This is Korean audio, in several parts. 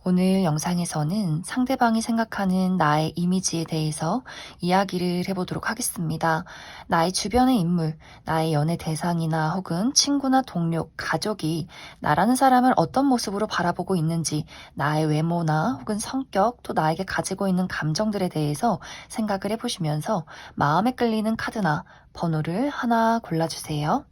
오늘 영상에서는 상대방이 생각하는 나의 이미지에 대해서 이야기를 해보도록 하겠습니다. 나의 주변의 인물, 나의 연애 대상이나 혹은 친구나 동료, 가족이 나라는 사람을 어떤 모습으로 바라보고 있는지, 나의 외모나 혹은 성격, 또 나에게 가지고 있는 감정들에 대해서 생각을 해보시면서 마음에 끌리는 카드나 번호를 하나 골라주세요.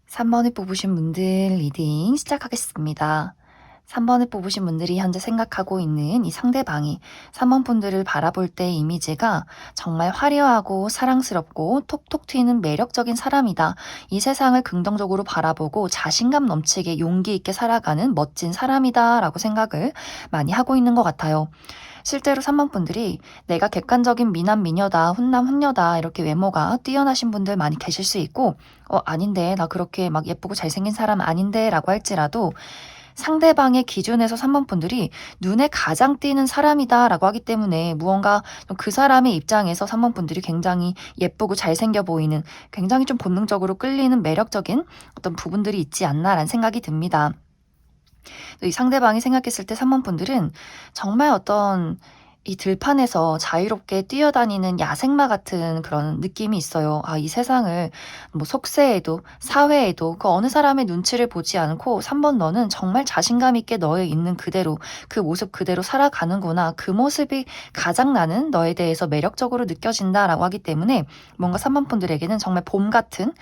3번을 뽑으신 분들 리딩 시작하겠습니다. 3번을 뽑으신 분들이 현재 생각하고 있는 이 상대방이 3번 분들을 바라볼 때의 이미지가 정말 화려하고 사랑스럽고 톡톡 튀는 매력적인 사람이다. 이 세상을 긍정적으로 바라보고 자신감 넘치게 용기 있게 살아가는 멋진 사람이다 라고 생각을 많이 하고 있는 것 같아요. 실제로 3번 분들이 내가 객관적인 미남 미녀다, 훈남 훈녀다 이렇게 외모가 뛰어나신 분들 많이 계실 수 있고 아닌데 나 그렇게 막 예쁘고 잘생긴 사람 아닌데 라고 할지라도 상대방의 기준에서 3번 분들이 눈에 가장 띄는 사람이다 라고 하기 때문에 무언가 그 사람의 입장에서 3번 분들이 굉장히 예쁘고 잘생겨 보이는 굉장히 좀 본능적으로 끌리는 매력적인 어떤 부분들이 있지 않나라는 생각이 듭니다. 이 상대방이 생각했을 때 3번 분들은 정말 어떤 이 들판에서 자유롭게 뛰어다니는 야생마 같은 그런 느낌이 있어요. 이 세상을 뭐 속세에도 사회에도 그 어느 사람의 눈치를 보지 않고 3번 너는 정말 자신감 있게 너의 있는 그대로 그 모습 그대로 살아가는구나. 그 모습이 가장 나는 너에 대해서 매력적으로 느껴진다라고 하기 때문에 뭔가 3번 분들에게는 정말 봄 같은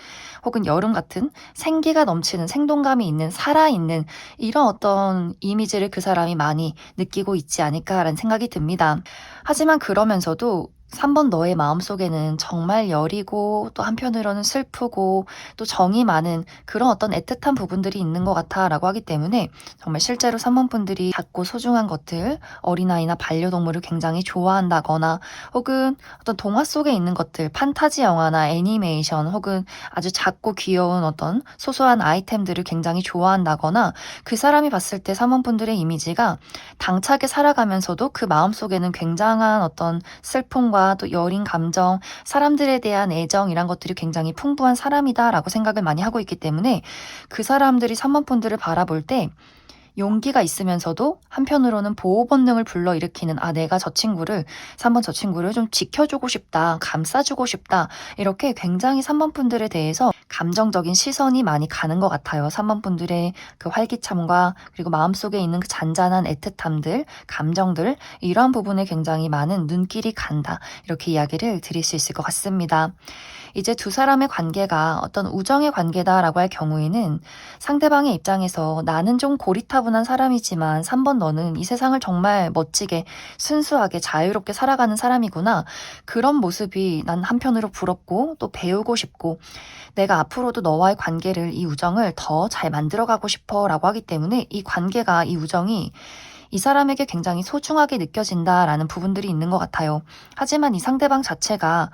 혹은 여름 같은 생기가 넘치는 생동감이 있는 살아있는 이런 어떤 이미지를 그 사람이 많이 느끼고 있지 않을까라는 생각이 듭니다. 하지만 그러면서도 3번 너의 마음속에는 정말 여리고 또 한편으로는 슬프고 또 정이 많은 그런 어떤 애틋한 부분들이 있는 것 같아 라고 하기 때문에 정말 실제로 3번 분들이 작고 소중한 것들, 어린아이나 반려동물을 굉장히 좋아한다거나 혹은 어떤 동화 속에 있는 것들, 판타지 영화나 애니메이션 혹은 아주 작고 귀여운 어떤 소소한 아이템들을 굉장히 좋아한다거나 그 사람이 봤을 때 3번 분들의 이미지가 당차게 살아가면서도 그 마음속에는 굉장한 어떤 슬픔과 또 여린 감정, 사람들에 대한 애정 이란 것들이 굉장히 풍부한 사람이다라고 생각을 많이 하고 있기 때문에 그 사람들이 3번 분들을 바라볼 때 용기가 있으면서도 한편으로는 보호 본능을 불러일으키는 내가 저 친구를 3번 저 친구를 좀 지켜주고 싶다, 감싸주고 싶다 이렇게 굉장히 3번 분들에 대해서 감정적인 시선이 많이 가는 것 같아요. 3번 분들의 그 활기참과 그리고 마음속에 있는 그 잔잔한 애틋함들, 감정들 이러한 부분에 굉장히 많은 눈길이 간다. 이렇게 이야기를 드릴 수 있을 것 같습니다. 이제 두 사람의 관계가 어떤 우정의 관계다라고 할 경우에는 상대방의 입장에서 나는 좀 고리타분한 사람이지만 3번 너는 이 세상을 정말 멋지게 순수하게 자유롭게 살아가는 사람이구나. 그런 모습이 난 한편으로 부럽고 또 배우고 싶고 내가 앞으로도 너와의 관계를 이 우정을 더 잘 만들어가고 싶어라고 하기 때문에 이 관계가 이 우정이 이 사람에게 굉장히 소중하게 느껴진다라는 부분들이 있는 것 같아요. 하지만 이 상대방 자체가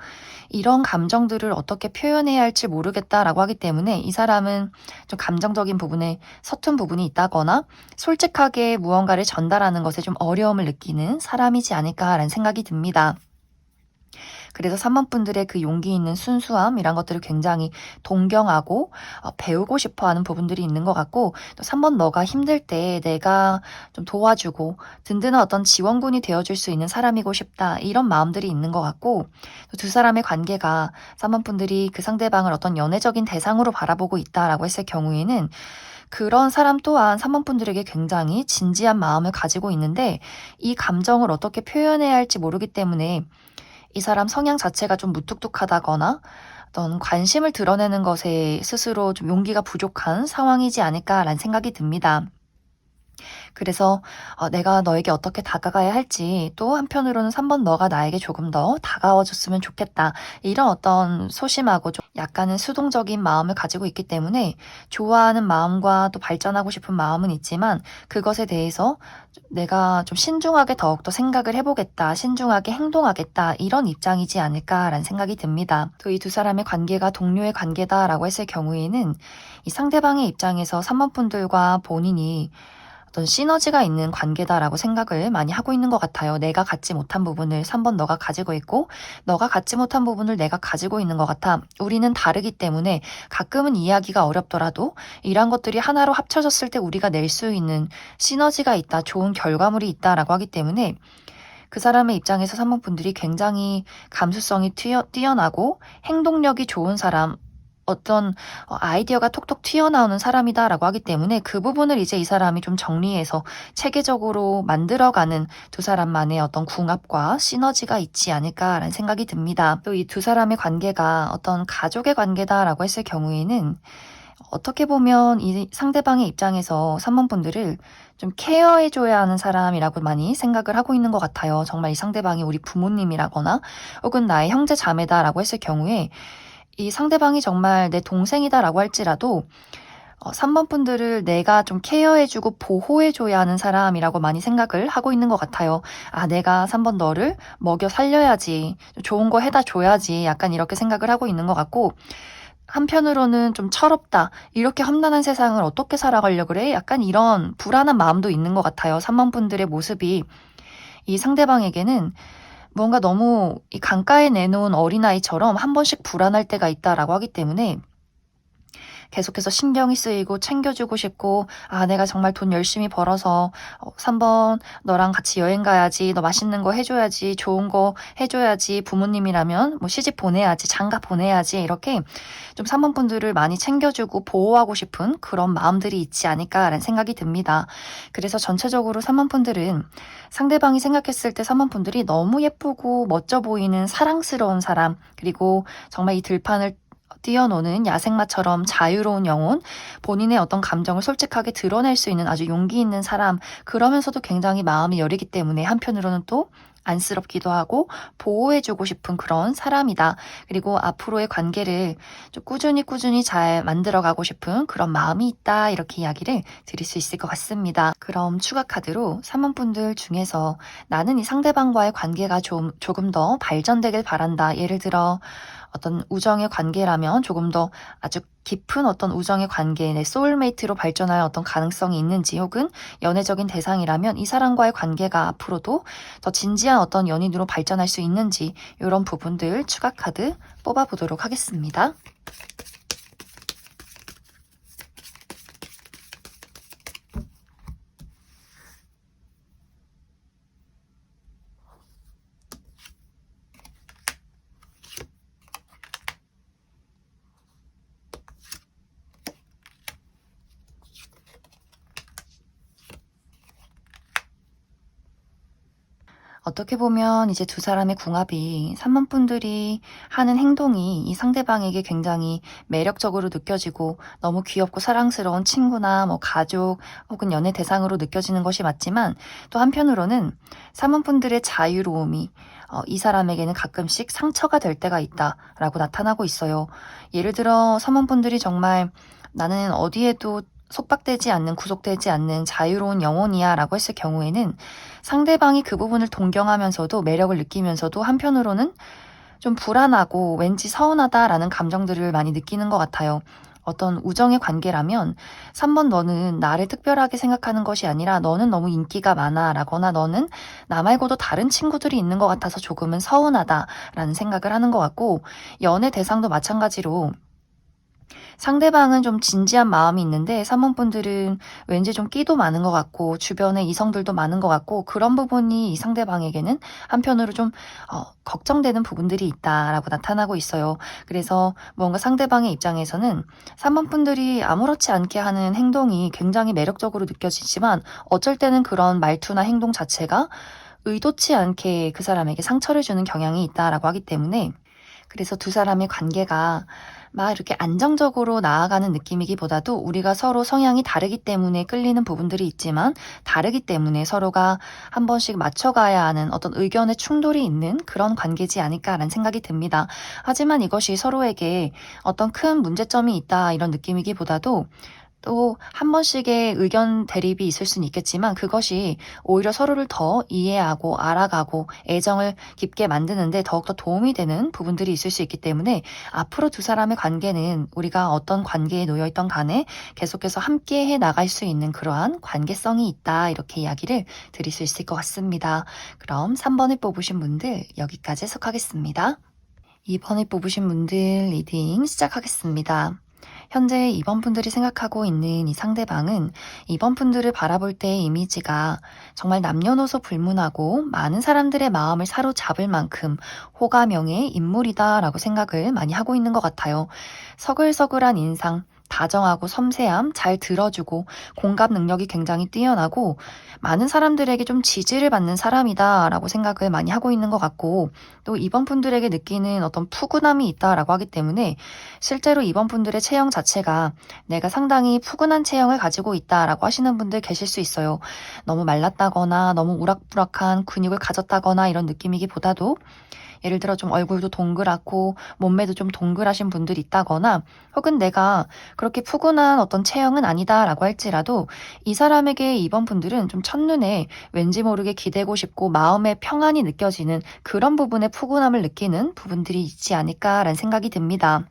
이런 감정들을 어떻게 표현해야 할지 모르겠다라고 하기 때문에 이 사람은 좀 감정적인 부분에 서툰 부분이 있다거나 솔직하게 무언가를 전달하는 것에 좀 어려움을 느끼는 사람이지 않을까라는 생각이 듭니다. 그래서 3번 분들의 그 용기 있는 순수함 이런 것들을 굉장히 동경하고 배우고 싶어 하는 부분들이 있는 것 같고 또 3번 너가 힘들 때 내가 좀 도와주고 든든한 어떤 지원군이 되어줄 수 있는 사람이고 싶다 이런 마음들이 있는 것 같고 또 두 사람의 관계가 3번 분들이 그 상대방을 어떤 연애적인 대상으로 바라보고 있다라고 했을 경우에는 그런 사람 또한 3번 분들에게 굉장히 진지한 마음을 가지고 있는데 이 감정을 어떻게 표현해야 할지 모르기 때문에 이 사람 성향 자체가 좀 무뚝뚝하다거나 어떤 관심을 드러내는 것에 스스로 좀 용기가 부족한 상황이지 않을까라는 생각이 듭니다. 그래서 내가 너에게 어떻게 다가가야 할지 또 한편으로는 3번 너가 나에게 조금 더 다가와 줬으면 좋겠다. 이런 어떤 소심하고 좀 약간은 수동적인 마음을 가지고 있기 때문에 좋아하는 마음과 또 발전하고 싶은 마음은 있지만 그것에 대해서 내가 좀 신중하게 더욱더 생각을 해보겠다. 신중하게 행동하겠다. 이런 입장이지 않을까라는 생각이 듭니다. 또 이 두 사람의 관계가 동료의 관계다라고 했을 경우에는 이 상대방의 입장에서 3번 분들과 본인이 어떤 시너지가 있는 관계다라고 생각을 많이 하고 있는 것 같아요. 내가 갖지 못한 부분을 3번 너가 가지고 있고 너가 갖지 못한 부분을 내가 가지고 있는 것 같아. 우리는 다르기 때문에 가끔은 이해하기가 어렵더라도 이런 것들이 하나로 합쳐졌을 때 우리가 낼 수 있는 시너지가 있다. 좋은 결과물이 있다라고 하기 때문에 그 사람의 입장에서 3번 분들이 굉장히 감수성이 뛰어나고 행동력이 좋은 사람 어떤 아이디어가 톡톡 튀어나오는 사람이다라고 하기 때문에 그 부분을 이제 이 사람이 좀 정리해서 체계적으로 만들어가는 두 사람만의 어떤 궁합과 시너지가 있지 않을까라는 생각이 듭니다. 또 이 두 사람의 관계가 어떤 가족의 관계다라고 했을 경우에는 어떻게 보면 이 상대방의 입장에서 3번 분들을 좀 케어해줘야 하는 사람이라고 많이 생각을 하고 있는 것 같아요. 정말 이 상대방이 우리 부모님이라거나 혹은 나의 형제 자매다라고 했을 경우에 이 상대방이 정말 내 동생이다라고 할지라도 3번 분들을 내가 좀 케어해주고 보호해줘야 하는 사람이라고 많이 생각을 하고 있는 것 같아요. 아, 내가 3번 너를 먹여 살려야지. 좋은 거 해다 줘야지. 약간 이렇게 생각을 하고 있는 것 같고 한편으로는 좀 철없다. 이렇게 험난한 세상을 어떻게 살아가려고 그래? 약간 이런 불안한 마음도 있는 것 같아요. 3번 분들의 모습이 이 상대방에게는 뭔가 너무 이 강가에 내놓은 어린아이처럼 한 번씩 불안할 때가 있다라고 하기 때문에 계속해서 신경이 쓰이고 챙겨주고 싶고 아 내가 정말 돈 열심히 벌어서 3번 너랑 같이 여행 가야지 너 맛있는 거 해줘야지 좋은 거 해줘야지 부모님이라면 뭐 시집 보내야지 장가 보내야지 이렇게 좀 3번 분들을 많이 챙겨주고 보호하고 싶은 그런 마음들이 있지 않을까라는 생각이 듭니다. 그래서 전체적으로 3번 분들은 상대방이 생각했을 때 3번 분들이 너무 예쁘고 멋져 보이는 사랑스러운 사람 그리고 정말 이 들판을 뛰어노는 야생마처럼 자유로운 영혼, 본인의 어떤 감정을 솔직하게 드러낼 수 있는 아주 용기 있는 사람, 그러면서도 굉장히 마음이 여리기 때문에 한편으로는 또 안쓰럽기도 하고 보호해주고 싶은 그런 사람이다. 그리고 앞으로의 관계를 좀 꾸준히 잘 만들어가고 싶은 그런 마음이 있다. 이렇게 이야기를 드릴 수 있을 것 같습니다. 그럼 추가 카드로 3번 분들 중에서 나는 이 상대방과의 관계가 조금 더 발전되길 바란다. 예를 들어 어떤 우정의 관계라면 조금 더 아주 깊은 어떤 우정의 관계, 내 소울메이트로 발전할 어떤 가능성이 있는지 혹은 연애적인 대상이라면 이 사람과의 관계가 앞으로도 더 진지한 어떤 연인으로 발전할 수 있는지 이런 부분들 추가 카드 뽑아보도록 하겠습니다. 어떻게 보면 이제 두 사람의 궁합이 3번 분들이 하는 행동이 이 상대방에게 굉장히 매력적으로 느껴지고 너무 귀엽고 사랑스러운 친구나 뭐 가족 혹은 연애 대상으로 느껴지는 것이 맞지만 또 한편으로는 3번 분들의 자유로움이 이 사람에게는 가끔씩 상처가 될 때가 있다라고 나타나고 있어요. 예를 들어 3번 분들이 정말 나는 어디에도 속박되지 않는, 구속되지 않는 자유로운 영혼이야 라고 했을 경우에는 상대방이 그 부분을 동경하면서도 매력을 느끼면서도 한편으로는 좀 불안하고 왠지 서운하다라는 감정들을 많이 느끼는 것 같아요. 어떤 우정의 관계라면 3번 너는 나를 특별하게 생각하는 것이 아니라 너는 너무 인기가 많아 라거나 너는 나 말고도 다른 친구들이 있는 것 같아서 조금은 서운하다라는 생각을 하는 것 같고 연애 대상도 마찬가지로 상대방은 좀 진지한 마음이 있는데 3번 분들은 왠지 좀 끼도 많은 것 같고 주변에 이성들도 많은 것 같고 그런 부분이 이 상대방에게는 한편으로 좀 걱정되는 부분들이 있다라고 나타나고 있어요. 그래서 뭔가 상대방의 입장에서는 3번 분들이 아무렇지 않게 하는 행동이 굉장히 매력적으로 느껴지지만 어쩔 때는 그런 말투나 행동 자체가 의도치 않게 그 사람에게 상처를 주는 경향이 있다라고 하기 때문에 그래서 두 사람의 관계가 막 이렇게 안정적으로 나아가는 느낌이기보다도 우리가 서로 성향이 다르기 때문에 끌리는 부분들이 있지만 다르기 때문에 서로가 한 번씩 맞춰가야 하는 어떤 의견의 충돌이 있는 그런 관계지 않을까라는 생각이 듭니다. 하지만 이것이 서로에게 어떤 큰 문제점이 있다 이런 느낌이기보다도 또 한 번씩의 의견 대립이 있을 수는 있겠지만 그것이 오히려 서로를 더 이해하고 알아가고 애정을 깊게 만드는데 더욱더 도움이 되는 부분들이 있을 수 있기 때문에 앞으로 두 사람의 관계는 우리가 어떤 관계에 놓여 있던 간에 계속해서 함께 해 나갈 수 있는 그러한 관계성이 있다 이렇게 이야기를 드릴 수 있을 것 같습니다. 그럼 3번을 뽑으신 분들 여기까지 해석하겠습니다. 2번을 뽑으신 분들 리딩 시작하겠습니다. 현재 2번 분들이 생각하고 있는 이 상대방은 2번 분들을 바라볼 때의 이미지가 정말 남녀노소 불문하고 많은 사람들의 마음을 사로잡을 만큼 호감형의 인물이다라고 생각을 많이 하고 있는 것 같아요. 서글서글한 인상, 다정하고 섬세함, 잘 들어주고 공감 능력이 굉장히 뛰어나고 많은 사람들에게 좀 지지를 받는 사람이다라고 생각을 많이 하고 있는 것 같고 또 이번 분들에게 느끼는 어떤 푸근함이 있다라고 하기 때문에 실제로 이번 분들의 체형 자체가 내가 상당히 푸근한 체형을 가지고 있다라고 하시는 분들 계실 수 있어요. 너무 말랐다거나 너무 우락부락한 근육을 가졌다거나 이런 느낌이기보다도 예를 들어 좀 얼굴도 동그랗고 몸매도 좀 동그라신 분들이 있다거나 혹은 내가 그렇게 푸근한 어떤 체형은 아니다라고 할지라도 이 사람에게 이번 분들은 좀 첫눈에 왠지 모르게 기대고 싶고 마음의 평안이 느껴지는 그런 부분의 푸근함을 느끼는 부분들이 있지 않을까라는 생각이 듭니다.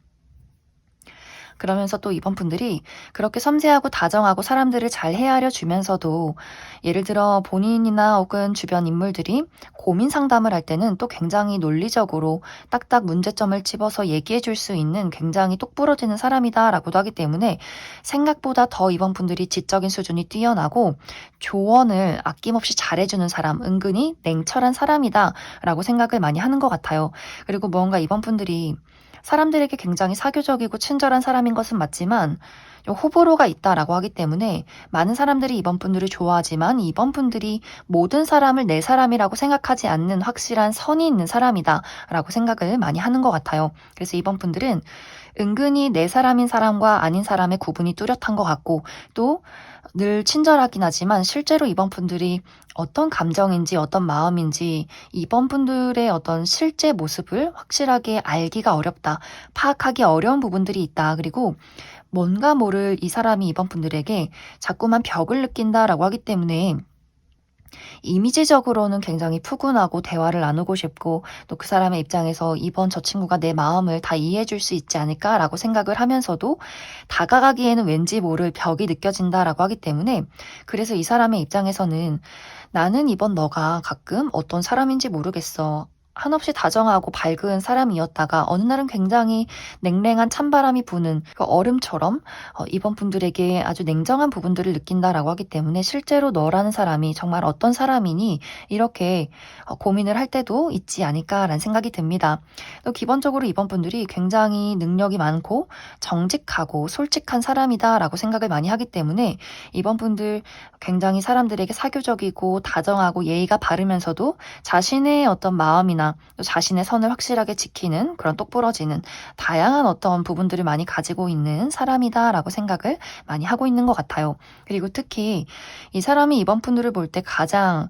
그러면서 또 이번 분들이 그렇게 섬세하고 다정하고 사람들을 잘 헤아려 주면서도 예를 들어 본인이나 혹은 주변 인물들이 고민 상담을 할 때는 또 굉장히 논리적으로 딱딱 문제점을 집어서 얘기해 줄 수 있는 굉장히 똑부러지는 사람이다라고도 하기 때문에 생각보다 더 이번 분들이 지적인 수준이 뛰어나고 조언을 아낌없이 잘해주는 사람, 은근히 냉철한 사람이다라고 생각을 많이 하는 것 같아요. 그리고 뭔가 이번 분들이 사람들에게 굉장히 사교적이고 친절한 사람인 것은 맞지만 호불호가 있다라고 하기 때문에 많은 사람들이 이번 분들을 좋아하지만 이번 분들이 모든 사람을 내 사람이라고 생각하지 않는 확실한 선이 있는 사람이다라고 생각을 많이 하는 것 같아요. 그래서 이번 분들은 은근히 내 사람인 사람과 아닌 사람의 구분이 뚜렷한 것 같고 또 늘 친절하긴 하지만 실제로 이번 분들이 어떤 감정인지 어떤 마음인지 이번 분들의 어떤 실제 모습을 확실하게 알기가 어렵다. 파악하기 어려운 부분들이 있다. 그리고 뭔가 모를 이 사람이 이번 분들에게 자꾸만 벽을 느낀다라고 하기 때문에 이미지적으로는 굉장히 푸근하고 대화를 나누고 싶고 또 그 사람의 입장에서 이번 저 친구가 내 마음을 다 이해해 줄 수 있지 않을까라고 생각을 하면서도 다가가기에는 왠지 모를 벽이 느껴진다라고 하기 때문에 그래서 이 사람의 입장에서는 나는 이번 너가 가끔 어떤 사람인지 모르겠어. 한없이 다정하고 밝은 사람이었다가 어느 날은 굉장히 냉랭한 찬바람이 부는 그 얼음처럼 이번 분들에게 아주 냉정한 부분들을 느낀다라고 하기 때문에 실제로 너라는 사람이 정말 어떤 사람이니 이렇게 고민을 할 때도 있지 않을까라는 생각이 듭니다. 또 기본적으로 이번 분들이 굉장히 능력이 많고 정직하고 솔직한 사람이다라고 생각을 많이 하기 때문에 이번 분들 굉장히 사람들에게 사교적이고 다정하고 예의가 바르면서도 자신의 어떤 마음이나 또 자신의 선을 확실하게 지키는 그런 똑부러지는 다양한 어떤 부분들을 많이 가지고 있는 사람이다라고 생각을 많이 하고 있는 것 같아요. 그리고 특히 이 사람이 이번 분들을 볼 때 가장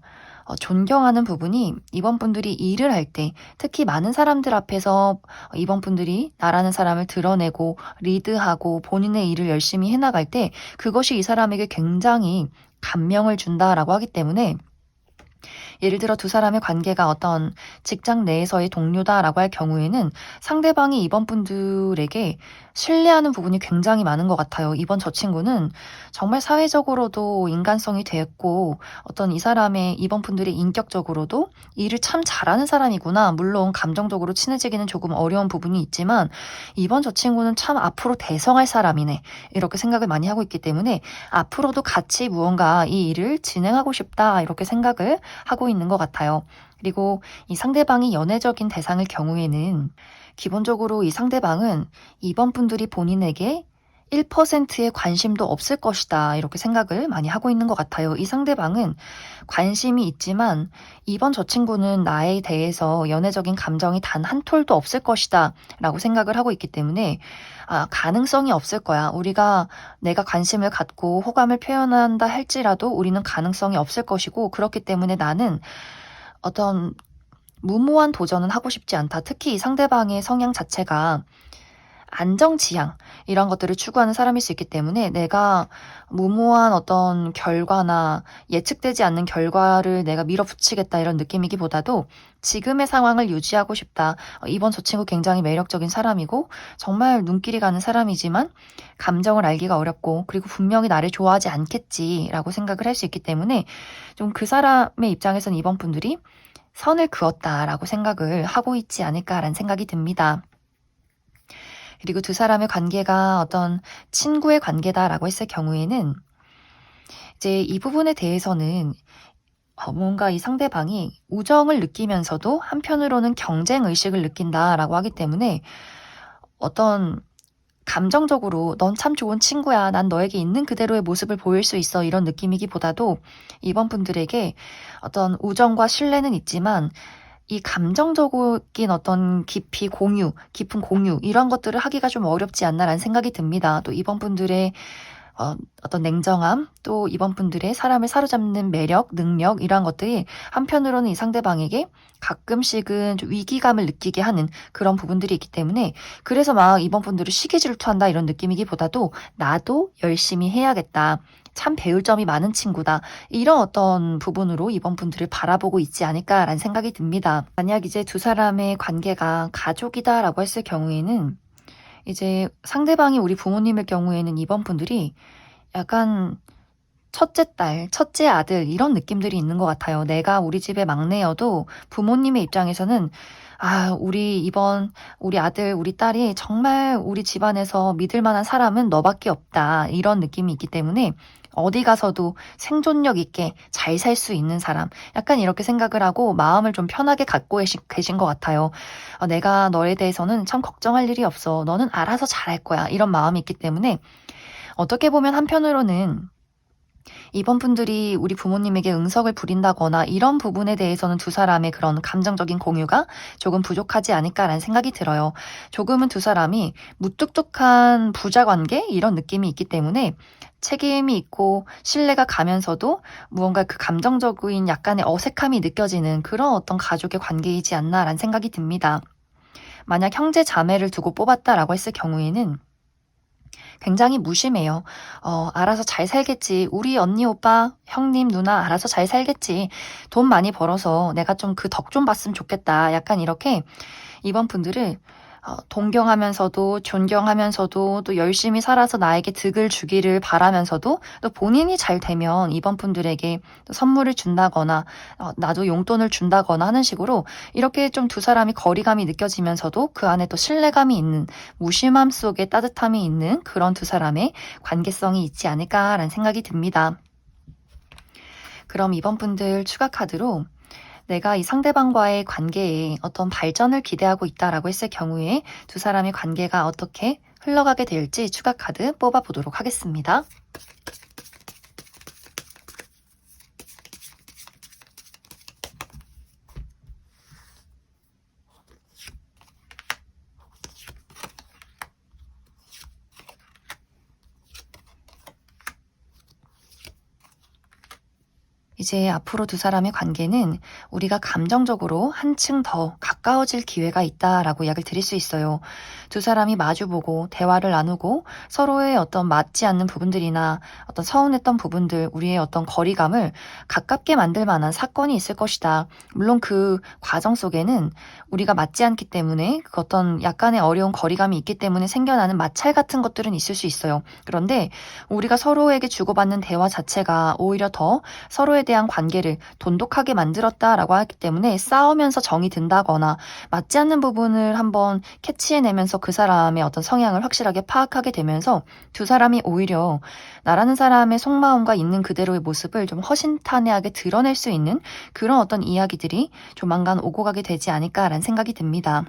존경하는 부분이 이번 분들이 일을 할 때 특히 많은 사람들 앞에서 이번 분들이 나라는 사람을 드러내고 리드하고 본인의 일을 열심히 해나갈 때 그것이 이 사람에게 굉장히 감명을 준다라고 하기 때문에 예를 들어 두 사람의 관계가 어떤 직장 내에서의 동료다라고 할 경우에는 상대방이 이번 분들에게 신뢰하는 부분이 굉장히 많은 것 같아요. 이번 저 친구는 정말 사회적으로도 인간성이 됐고 어떤 이 사람의 이번 분들의 인격적으로도 일을 참 잘하는 사람이구나. 물론 감정적으로 친해지기는 조금 어려운 부분이 있지만 이번 저 친구는 참 앞으로 대성할 사람이네. 이렇게 생각을 많이 하고 있기 때문에 앞으로도 같이 무언가 이 일을 진행하고 싶다. 이렇게 생각을 하고 있는 것 같아요. 그리고 이 상대방이 연애적인 대상일 경우에는 기본적으로 이 상대방은 이번 분들이 본인에게 1%의 관심도 없을 것이다. 이렇게 생각을 많이 하고 있는 것 같아요. 이 상대방은 관심이 있지만 이번 저 친구는 나에 대해서 연애적인 감정이 단 한 톨도 없을 것이다. 라고 생각을 하고 있기 때문에 가능성이 없을 거야. 내가 관심을 갖고 호감을 표현한다 할지라도 우리는 가능성이 없을 것이고 그렇기 때문에 나는 어떤 무모한 도전은 하고 싶지 않다. 특히 이 상대방의 성향 자체가 안정지향 이런 것들을 추구하는 사람일 수 있기 때문에 내가 무모한 어떤 결과나 예측되지 않는 결과를 내가 밀어붙이겠다 이런 느낌이기보다도 지금의 상황을 유지하고 싶다. 이번 저 친구 굉장히 매력적인 사람이고 정말 눈길이 가는 사람이지만 감정을 알기가 어렵고 그리고 분명히 나를 좋아하지 않겠지라고 생각을 할 수 있기 때문에 좀 그 사람의 입장에서는 이번 분들이 선을 그었다라고 생각을 하고 있지 않을까라는 생각이 듭니다. 그리고 두 사람의 관계가 어떤 친구의 관계다라고 했을 경우에는 이제 이 부분에 대해서는 뭔가 이 상대방이 우정을 느끼면서도 한편으로는 경쟁 의식을 느낀다라고 하기 때문에 어떤 감정적으로 넌 참 좋은 친구야. 난 너에게 있는 그대로의 모습을 보일 수 있어. 이런 느낌이기보다도 이번 분들에게 어떤 우정과 신뢰는 있지만 이 감정적인 어떤 깊은 공유 이런 것들을 하기가 좀 어렵지 않나라는 생각이 듭니다. 또 이번 분들의 어떤 냉정함, 또 이번 분들의 사람을 사로잡는 매력, 능력 이러한 것들이 한편으로는 이 상대방에게 가끔씩은 좀 위기감을 느끼게 하는 그런 부분들이 있기 때문에 그래서 막 이번 분들을 시기 질투한다 이런 느낌이기보다도 나도 열심히 해야겠다. 참 배울 점이 많은 친구다. 이런 어떤 부분으로 이번 분들을 바라보고 있지 않을까라는 생각이 듭니다. 만약 이제 두 사람의 관계가 가족이다라고 했을 경우에는 이제 상대방이 우리 부모님일 경우에는 이번 분들이 약간 첫째 딸, 첫째 아들 이런 느낌들이 있는 것 같아요. 내가 우리 집의 막내여도 부모님의 입장에서는 우리 아들, 우리 딸이 정말 우리 집안에서 믿을 만한 사람은 너밖에 없다. 이런 느낌이 있기 때문에 어디 가서도 생존력 있게 잘 살 수 있는 사람. 약간 이렇게 생각을 하고 마음을 좀 편하게 갖고 계신 것 같아요. 내가 너에 대해서는 참 걱정할 일이 없어. 너는 알아서 잘할 거야. 이런 마음이 있기 때문에 어떻게 보면 한편으로는 이번 분들이 우리 부모님에게 응석을 부린다거나 이런 부분에 대해서는 두 사람의 그런 감정적인 공유가 조금 부족하지 않을까라는 생각이 들어요. 조금은 두 사람이 무뚝뚝한 부자 관계 이런 느낌이 있기 때문에 책임이 있고 신뢰가 가면서도 무언가 그 감정적인 약간의 어색함이 느껴지는 그런 어떤 가족의 관계이지 않나라는 생각이 듭니다. 만약 형제 자매를 두고 뽑았다라고 했을 경우에는 굉장히 무심해요. 알아서 잘 살겠지. 우리 언니, 오빠, 형님, 누나 알아서 잘 살겠지. 돈 많이 벌어서 내가 좀 그 덕 좀 봤으면 좋겠다. 약간 이렇게 이번 분들을 동경하면서도 존경하면서도 또 열심히 살아서 나에게 득을 주기를 바라면서도 또 본인이 잘 되면 이번 분들에게 또 선물을 준다거나 나도 용돈을 준다거나 하는 식으로 이렇게 좀 두 사람이 거리감이 느껴지면서도 그 안에 또 신뢰감이 있는 무심함 속에 따뜻함이 있는 그런 두 사람의 관계성이 있지 않을까라는 생각이 듭니다. 그럼 이번 분들 추가 카드로 내가 이 상대방과의 관계에 어떤 발전을 기대하고 있다라고 했을 경우에 두 사람의 관계가 어떻게 흘러가게 될지 추가 카드 뽑아보도록 하겠습니다. 이제 앞으로 두 사람의 관계는 우리가 감정적으로 한층 더 가까워질 기회가 있다라고 이야기를 드릴 수 있어요. 두 사람이 마주보고 대화를 나누고 서로의 어떤 맞지 않는 부분들이나 어떤 서운했던 부분들, 우리의 어떤 거리감을 가깝게 만들 만한 사건이 있을 것이다. 물론 그 과정 속에는 우리가 맞지 않기 때문에 그 어떤 약간의 어려운 거리감이 있기 때문에 생겨나는 마찰 같은 것들은 있을 수 있어요. 그런데 우리가 서로에게 주고받는 대화 자체가 오히려 더 서로에 대한 관계를 돈독하게 만들었다라고 하기 때문에 싸우면서 정이 든다거나 맞지 않는 부분을 한번 캐치해내면서 그 사람의 어떤 성향을 확실하게 파악하게 되면서 두 사람이 오히려 나라는 사람의 속마음과 있는 그대로의 모습을 좀 허심탄회하게 드러낼 수 있는 그런 어떤 이야기들이 조만간 오고 가게 되지 않을까라는 생각이 듭니다.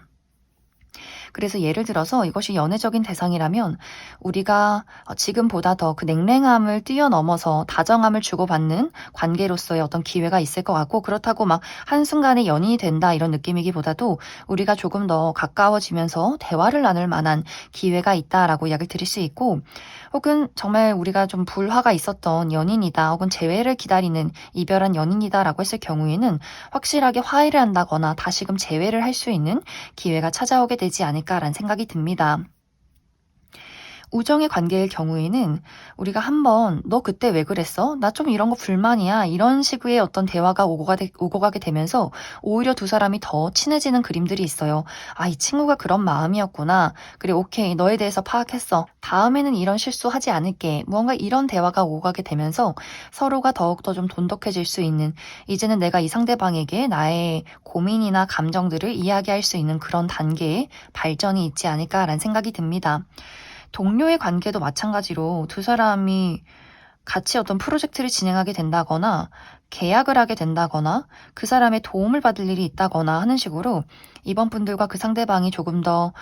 그래서 예를 들어서 이것이 연애적인 대상이라면 우리가 지금보다 더 그 냉랭함을 뛰어넘어서 다정함을 주고받는 관계로서의 어떤 기회가 있을 것 같고, 그렇다고 막 한순간에 연인이 된다 이런 느낌이기보다도 우리가 조금 더 가까워지면서 대화를 나눌 만한 기회가 있다라고 이야기를 드릴 수 있고, 혹은 정말 우리가 좀 불화가 있었던 연인이다 혹은 재회를 기다리는 이별한 연인이다라고 했을 경우에는 확실하게 화해를 한다거나 다시금 재회를 할 수 있는 기회가 찾아오게 되지 않을까라는 생각이 듭니다. 우정의 관계일 경우에는 우리가 한번 너 그때 왜 그랬어? 나 좀 이런 거 불만이야. 이런 식의 어떤 대화가 오고 가게 되면서 오히려 두 사람이 더 친해지는 그림들이 있어요. 아, 이 친구가 그런 마음이었구나. 그래, 오케이. 너에 대해서 파악했어. 다음에는 이런 실수하지 않을게. 무언가 이런 대화가 오고 가게 되면서 서로가 더욱더 좀 돈독해질 수 있는, 이제는 내가 이 상대방에게 나의 고민이나 감정들을 이야기할 수 있는 그런 단계의 발전이 있지 않을까라는 생각이 듭니다. 동료의 관계도 마찬가지로 두 사람이 같이 어떤 프로젝트를 진행하게 된다거나 계약을 하게 된다거나 그 사람의 도움을 받을 일이 있다거나 하는 식으로 이번 분들과 그 상대방이 조금 더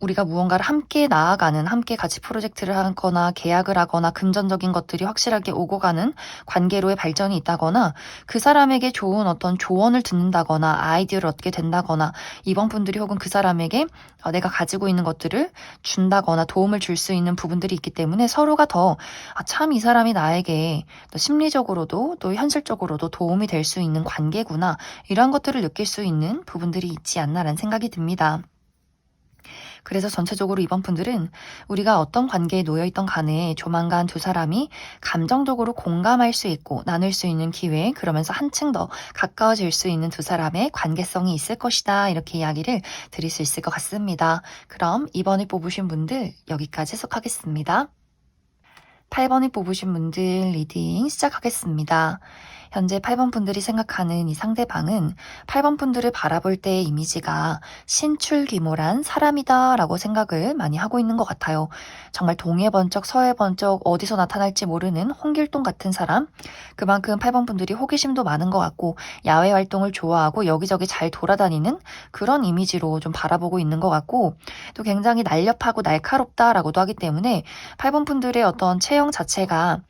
우리가 무언가를 함께 나아가는, 함께 같이 프로젝트를 하거나 계약을 하거나 금전적인 것들이 확실하게 오고 가는 관계로의 발전이 있다거나 그 사람에게 좋은 어떤 조언을 듣는다거나 아이디어를 얻게 된다거나 이번 분들이 혹은 그 사람에게 내가 가지고 있는 것들을 준다거나 도움을 줄 수 있는 부분들이 있기 때문에 서로가 더 참 이 사람이 나에게 또 심리적으로도 또 현실적으로도 도움이 될 수 있는 관계구나, 이러한 것들을 느낄 수 있는 부분들이 있지 않나라는 생각이 듭니다. 그래서 전체적으로 이번 분들은 우리가 어떤 관계에 놓여있던 간에 조만간 두 사람이 감정적으로 공감할 수 있고 나눌 수 있는 기회, 그러면서 한층 더 가까워질 수 있는 두 사람의 관계성이 있을 것이다, 이렇게 이야기를 드릴 수 있을 것 같습니다. 그럼 이번에 뽑으신 분들 여기까지 해석하겠습니다. 8번을 뽑으신 분들 리딩 시작하겠습니다. 현재 8번 분들이 생각하는 이 상대방은 8번 분들을 바라볼 때의 이미지가 신출귀몰한 사람이다 라고 생각을 많이 하고 있는 것 같아요. 정말 동해 번쩍 서해 번쩍 어디서 나타날지 모르는 홍길동 같은 사람, 그만큼 8번 분들이 호기심도 많은 것 같고 야외 활동을 좋아하고 여기저기 잘 돌아다니는 그런 이미지로 좀 바라보고 있는 것 같고, 또 굉장히 날렵하고 날카롭다라고도 하기 때문에 8번 분들의 어떤 체형 자체가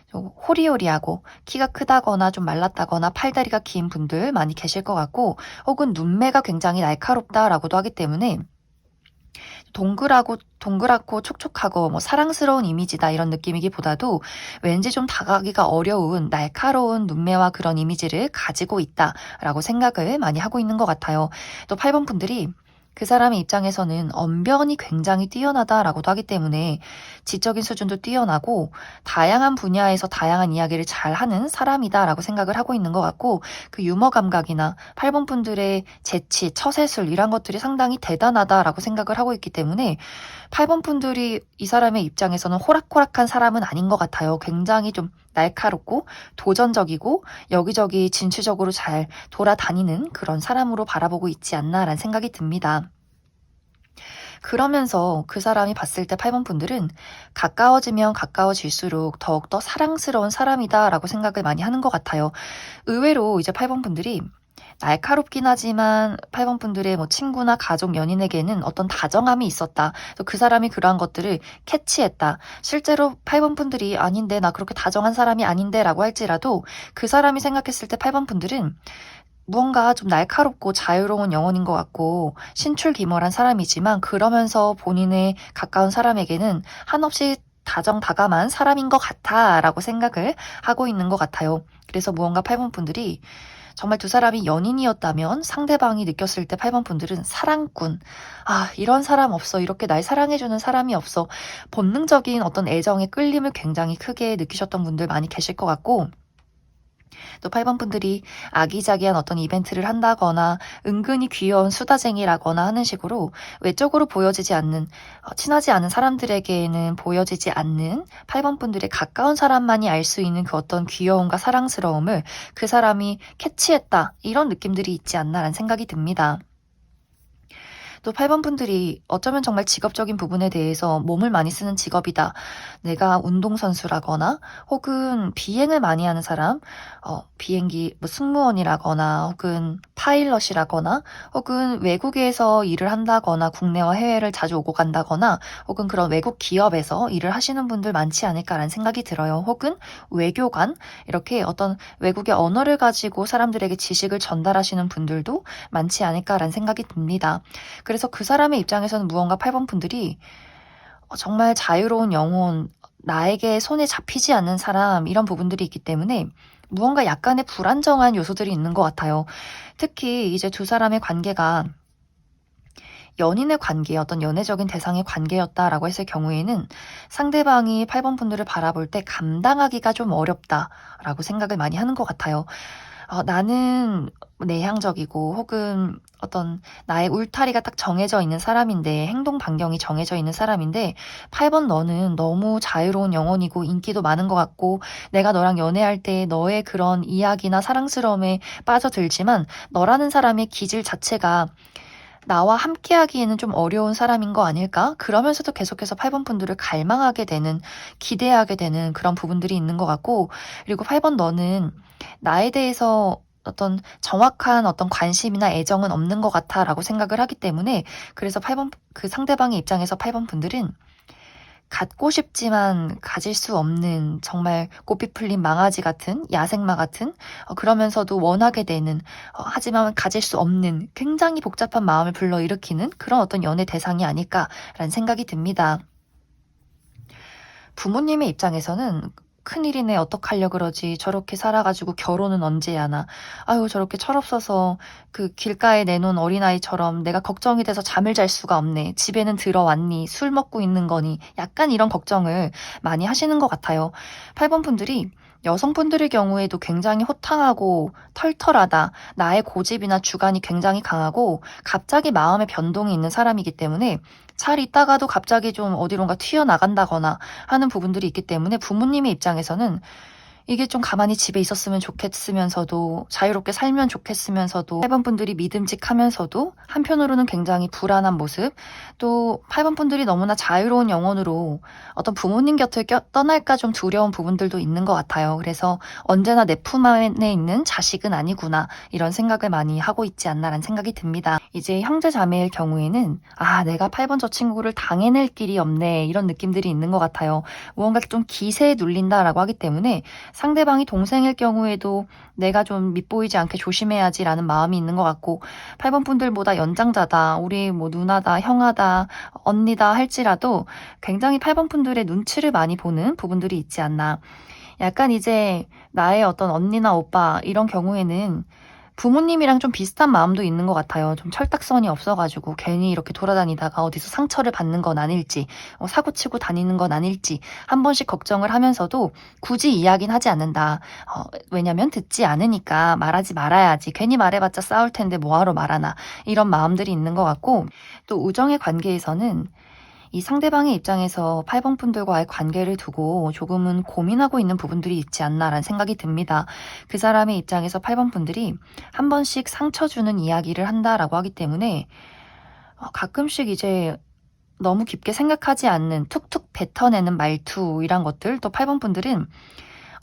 좀 호리호리하고 키가 크다거나 좀 말랐다거나 팔다리가 긴 분들 많이 계실 것 같고, 혹은 눈매가 굉장히 날카롭다라고도 하기 때문에 동그랗고 촉촉하고 뭐 사랑스러운 이미지다 이런 느낌이기보다도 왠지 좀 다가가기가 어려운 날카로운 눈매와 그런 이미지를 가지고 있다라고 생각을 많이 하고 있는 것 같아요. 또 8번 분들이 그 사람의 입장에서는 언변이 굉장히 뛰어나다라고도 하기 때문에 지적인 수준도 뛰어나고 다양한 분야에서 다양한 이야기를 잘하는 사람이다라고 생각을 하고 있는 것 같고, 그 유머 감각이나 8번 분들의 재치, 처세술 이런 것들이 상당히 대단하다라고 생각을 하고 있기 때문에 8번 분들이 이 사람의 입장에서는 호락호락한 사람은 아닌 것 같아요. 굉장히 좀 날카롭고 도전적이고 여기저기 진취적으로 잘 돌아다니는 그런 사람으로 바라보고 있지 않나라는 생각이 듭니다. 그러면서 그 사람이 봤을 때 8번 분들은 가까워지면 가까워질수록 더욱더 사랑스러운 사람이다라고 생각을 많이 하는 것 같아요. 의외로 이제 8번 분들이 날카롭긴 하지만 8번 분들의 뭐 친구나 가족, 연인에게는 어떤 다정함이 있었다. 그 사람이 그러한 것들을 캐치했다. 실제로 8번 분들이 아닌데 나 그렇게 다정한 사람이 아닌데 라고 할지라도 그 사람이 생각했을 때 8번 분들은 무언가 좀 날카롭고 자유로운 영혼인 것 같고 신출귀몰한 사람이지만 그러면서 본인의 가까운 사람에게는 한없이 다정다감한 사람인 것 같아 라고 생각을 하고 있는 것 같아요. 그래서 무언가 8번 분들이 정말 두 사람이 연인이었다면 상대방이 느꼈을 때 8번 분들은 사랑꾼. 아, 이런 사람 없어. 이렇게 날 사랑해주는 사람이 없어. 본능적인 어떤 애정의 끌림을 굉장히 크게 느끼셨던 분들 많이 계실 것 같고, 또 8번 분들이 아기자기한 어떤 이벤트를 한다거나 은근히 귀여운 수다쟁이라거나 하는 식으로 외적으로 보여지지 않는, 친하지 않은 사람들에게는 보여지지 않는 8번 분들의 가까운 사람만이 알 수 있는 그 어떤 귀여움과 사랑스러움을 그 사람이 캐치했다, 이런 느낌들이 있지 않나라는 생각이 듭니다. 또 8번 분들이 어쩌면 정말 직업적인 부분에 대해서 몸을 많이 쓰는 직업이다. 내가 운동선수라거나 혹은 비행을 많이 하는 사람, 비행기 뭐 승무원이라거나 혹은 파일럿이라거나 혹은 외국에서 일을 한다거나 국내와 해외를 자주 오고 간다거나 혹은 그런 외국 기업에서 일을 하시는 분들 많지 않을까라는 생각이 들어요. 혹은 외교관, 이렇게 어떤 외국의 언어를 가지고 사람들에게 지식을 전달하시는 분들도 많지 않을까라는 생각이 듭니다. 그래서 그 사람의 입장에서는 무언가 8번 분들이 정말 자유로운 영혼, 나에게 손에 잡히지 않는 사람, 이런 부분들이 있기 때문에 무언가 약간의 불안정한 요소들이 있는 것 같아요. 특히 이제 두 사람의 관계가 연인의 관계, 어떤 연애적인 대상의 관계였다라고 했을 경우에는 상대방이 8번 분들을 바라볼 때 감당하기가 좀 어렵다라고 생각을 많이 하는 것 같아요. 나는 내향적이고 혹은 어떤 나의 울타리가 딱 정해져 있는 사람인데, 행동 반경이 정해져 있는 사람인데 8번 너는 너무 자유로운 영혼이고 인기도 많은 것 같고 내가 너랑 연애할 때 너의 그런 이야기나 사랑스러움에 빠져들지만 너라는 사람의 기질 자체가 나와 함께하기에는 좀 어려운 사람인 거 아닐까? 그러면서도 계속해서 8번 분들을 갈망하게 되는, 기대하게 되는 그런 부분들이 있는 것 같고, 그리고 8번 너는 나에 대해서 어떤 정확한 어떤 관심이나 애정은 없는 것 같아 라고 생각을 하기 때문에, 그래서 8번, 그 상대방의 입장에서 8번 분들은 갖고 싶지만 가질 수 없는, 정말 꽃이 풀린 망아지 같은, 야생마 같은, 그러면서도 원하게 되는, 하지만 가질 수 없는 굉장히 복잡한 마음을 불러일으키는 그런 어떤 연애 대상이 아닐까라는 생각이 듭니다. 부모님의 입장에서는 큰일이네, 어떡하려 그러지, 저렇게 살아가지고 결혼은 언제 하나, 아유 저렇게 철없어서 그 길가에 내놓은 어린아이처럼 내가 걱정이 돼서 잠을 잘 수가 없네, 집에는 들어왔니, 술 먹고 있는 거니, 약간 이런 걱정을 많이 하시는 것 같아요. 8번 분들이 여성분들의 경우에도 굉장히 호탕하고 털털하다, 나의 고집이나 주관이 굉장히 강하고 갑자기 마음의 변동이 있는 사람이기 때문에 잘 있다가도 갑자기 좀 어디론가 튀어나간다거나 하는 부분들이 있기 때문에 부모님의 입장에서는 이게 좀 가만히 집에 있었으면 좋겠으면서도 자유롭게 살면 좋겠으면서도 8번 분들이 믿음직하면서도 한편으로는 굉장히 불안한 모습, 또 8번 분들이 너무나 자유로운 영혼으로 어떤 부모님 곁을 떠날까 좀 두려운 부분들도 있는 것 같아요. 그래서 언제나 내 품 안에 있는 자식은 아니구나, 이런 생각을 많이 하고 있지 않나라는 생각이 듭니다. 이제 형제 자매일 경우에는 내가 8번 저 친구를 당해낼 길이 없네, 이런 느낌들이 있는 것 같아요. 무언가 좀 기세에 눌린다라고 하기 때문에 상대방이 동생일 경우에도 내가 좀 밉보이지 않게 조심해야지라는 마음이 있는 것 같고, 8번 분들보다 연장자다, 우리 뭐 누나다, 형아다, 언니다 할지라도 굉장히 8번 분들의 눈치를 많이 보는 부분들이 있지 않나. 약간 이제 나의 어떤 언니나 오빠 이런 경우에는 부모님이랑 좀 비슷한 마음도 있는 것 같아요. 좀 철딱선이 없어가지고 괜히 이렇게 돌아다니다가 어디서 상처를 받는 건 아닐지, 사고치고 다니는 건 아닐지 한 번씩 걱정을 하면서도 굳이 이야기는 하지 않는다. 왜냐면 듣지 않으니까 말하지 말아야지. 괜히 말해봤자 싸울 텐데 뭐하러 말하나. 이런 마음들이 있는 것 같고, 또 우정의 관계에서는 이 상대방의 입장에서 8번 분들과의 관계를 두고 조금은 고민하고 있는 부분들이 있지 않나라는 생각이 듭니다. 그 사람의 입장에서 8번 분들이 한 번씩 상처 주는 이야기를 한다라고 하기 때문에 가끔씩 이제 너무 깊게 생각하지 않는 툭툭 뱉어내는 말투 이란 것들, 또 8번 분들은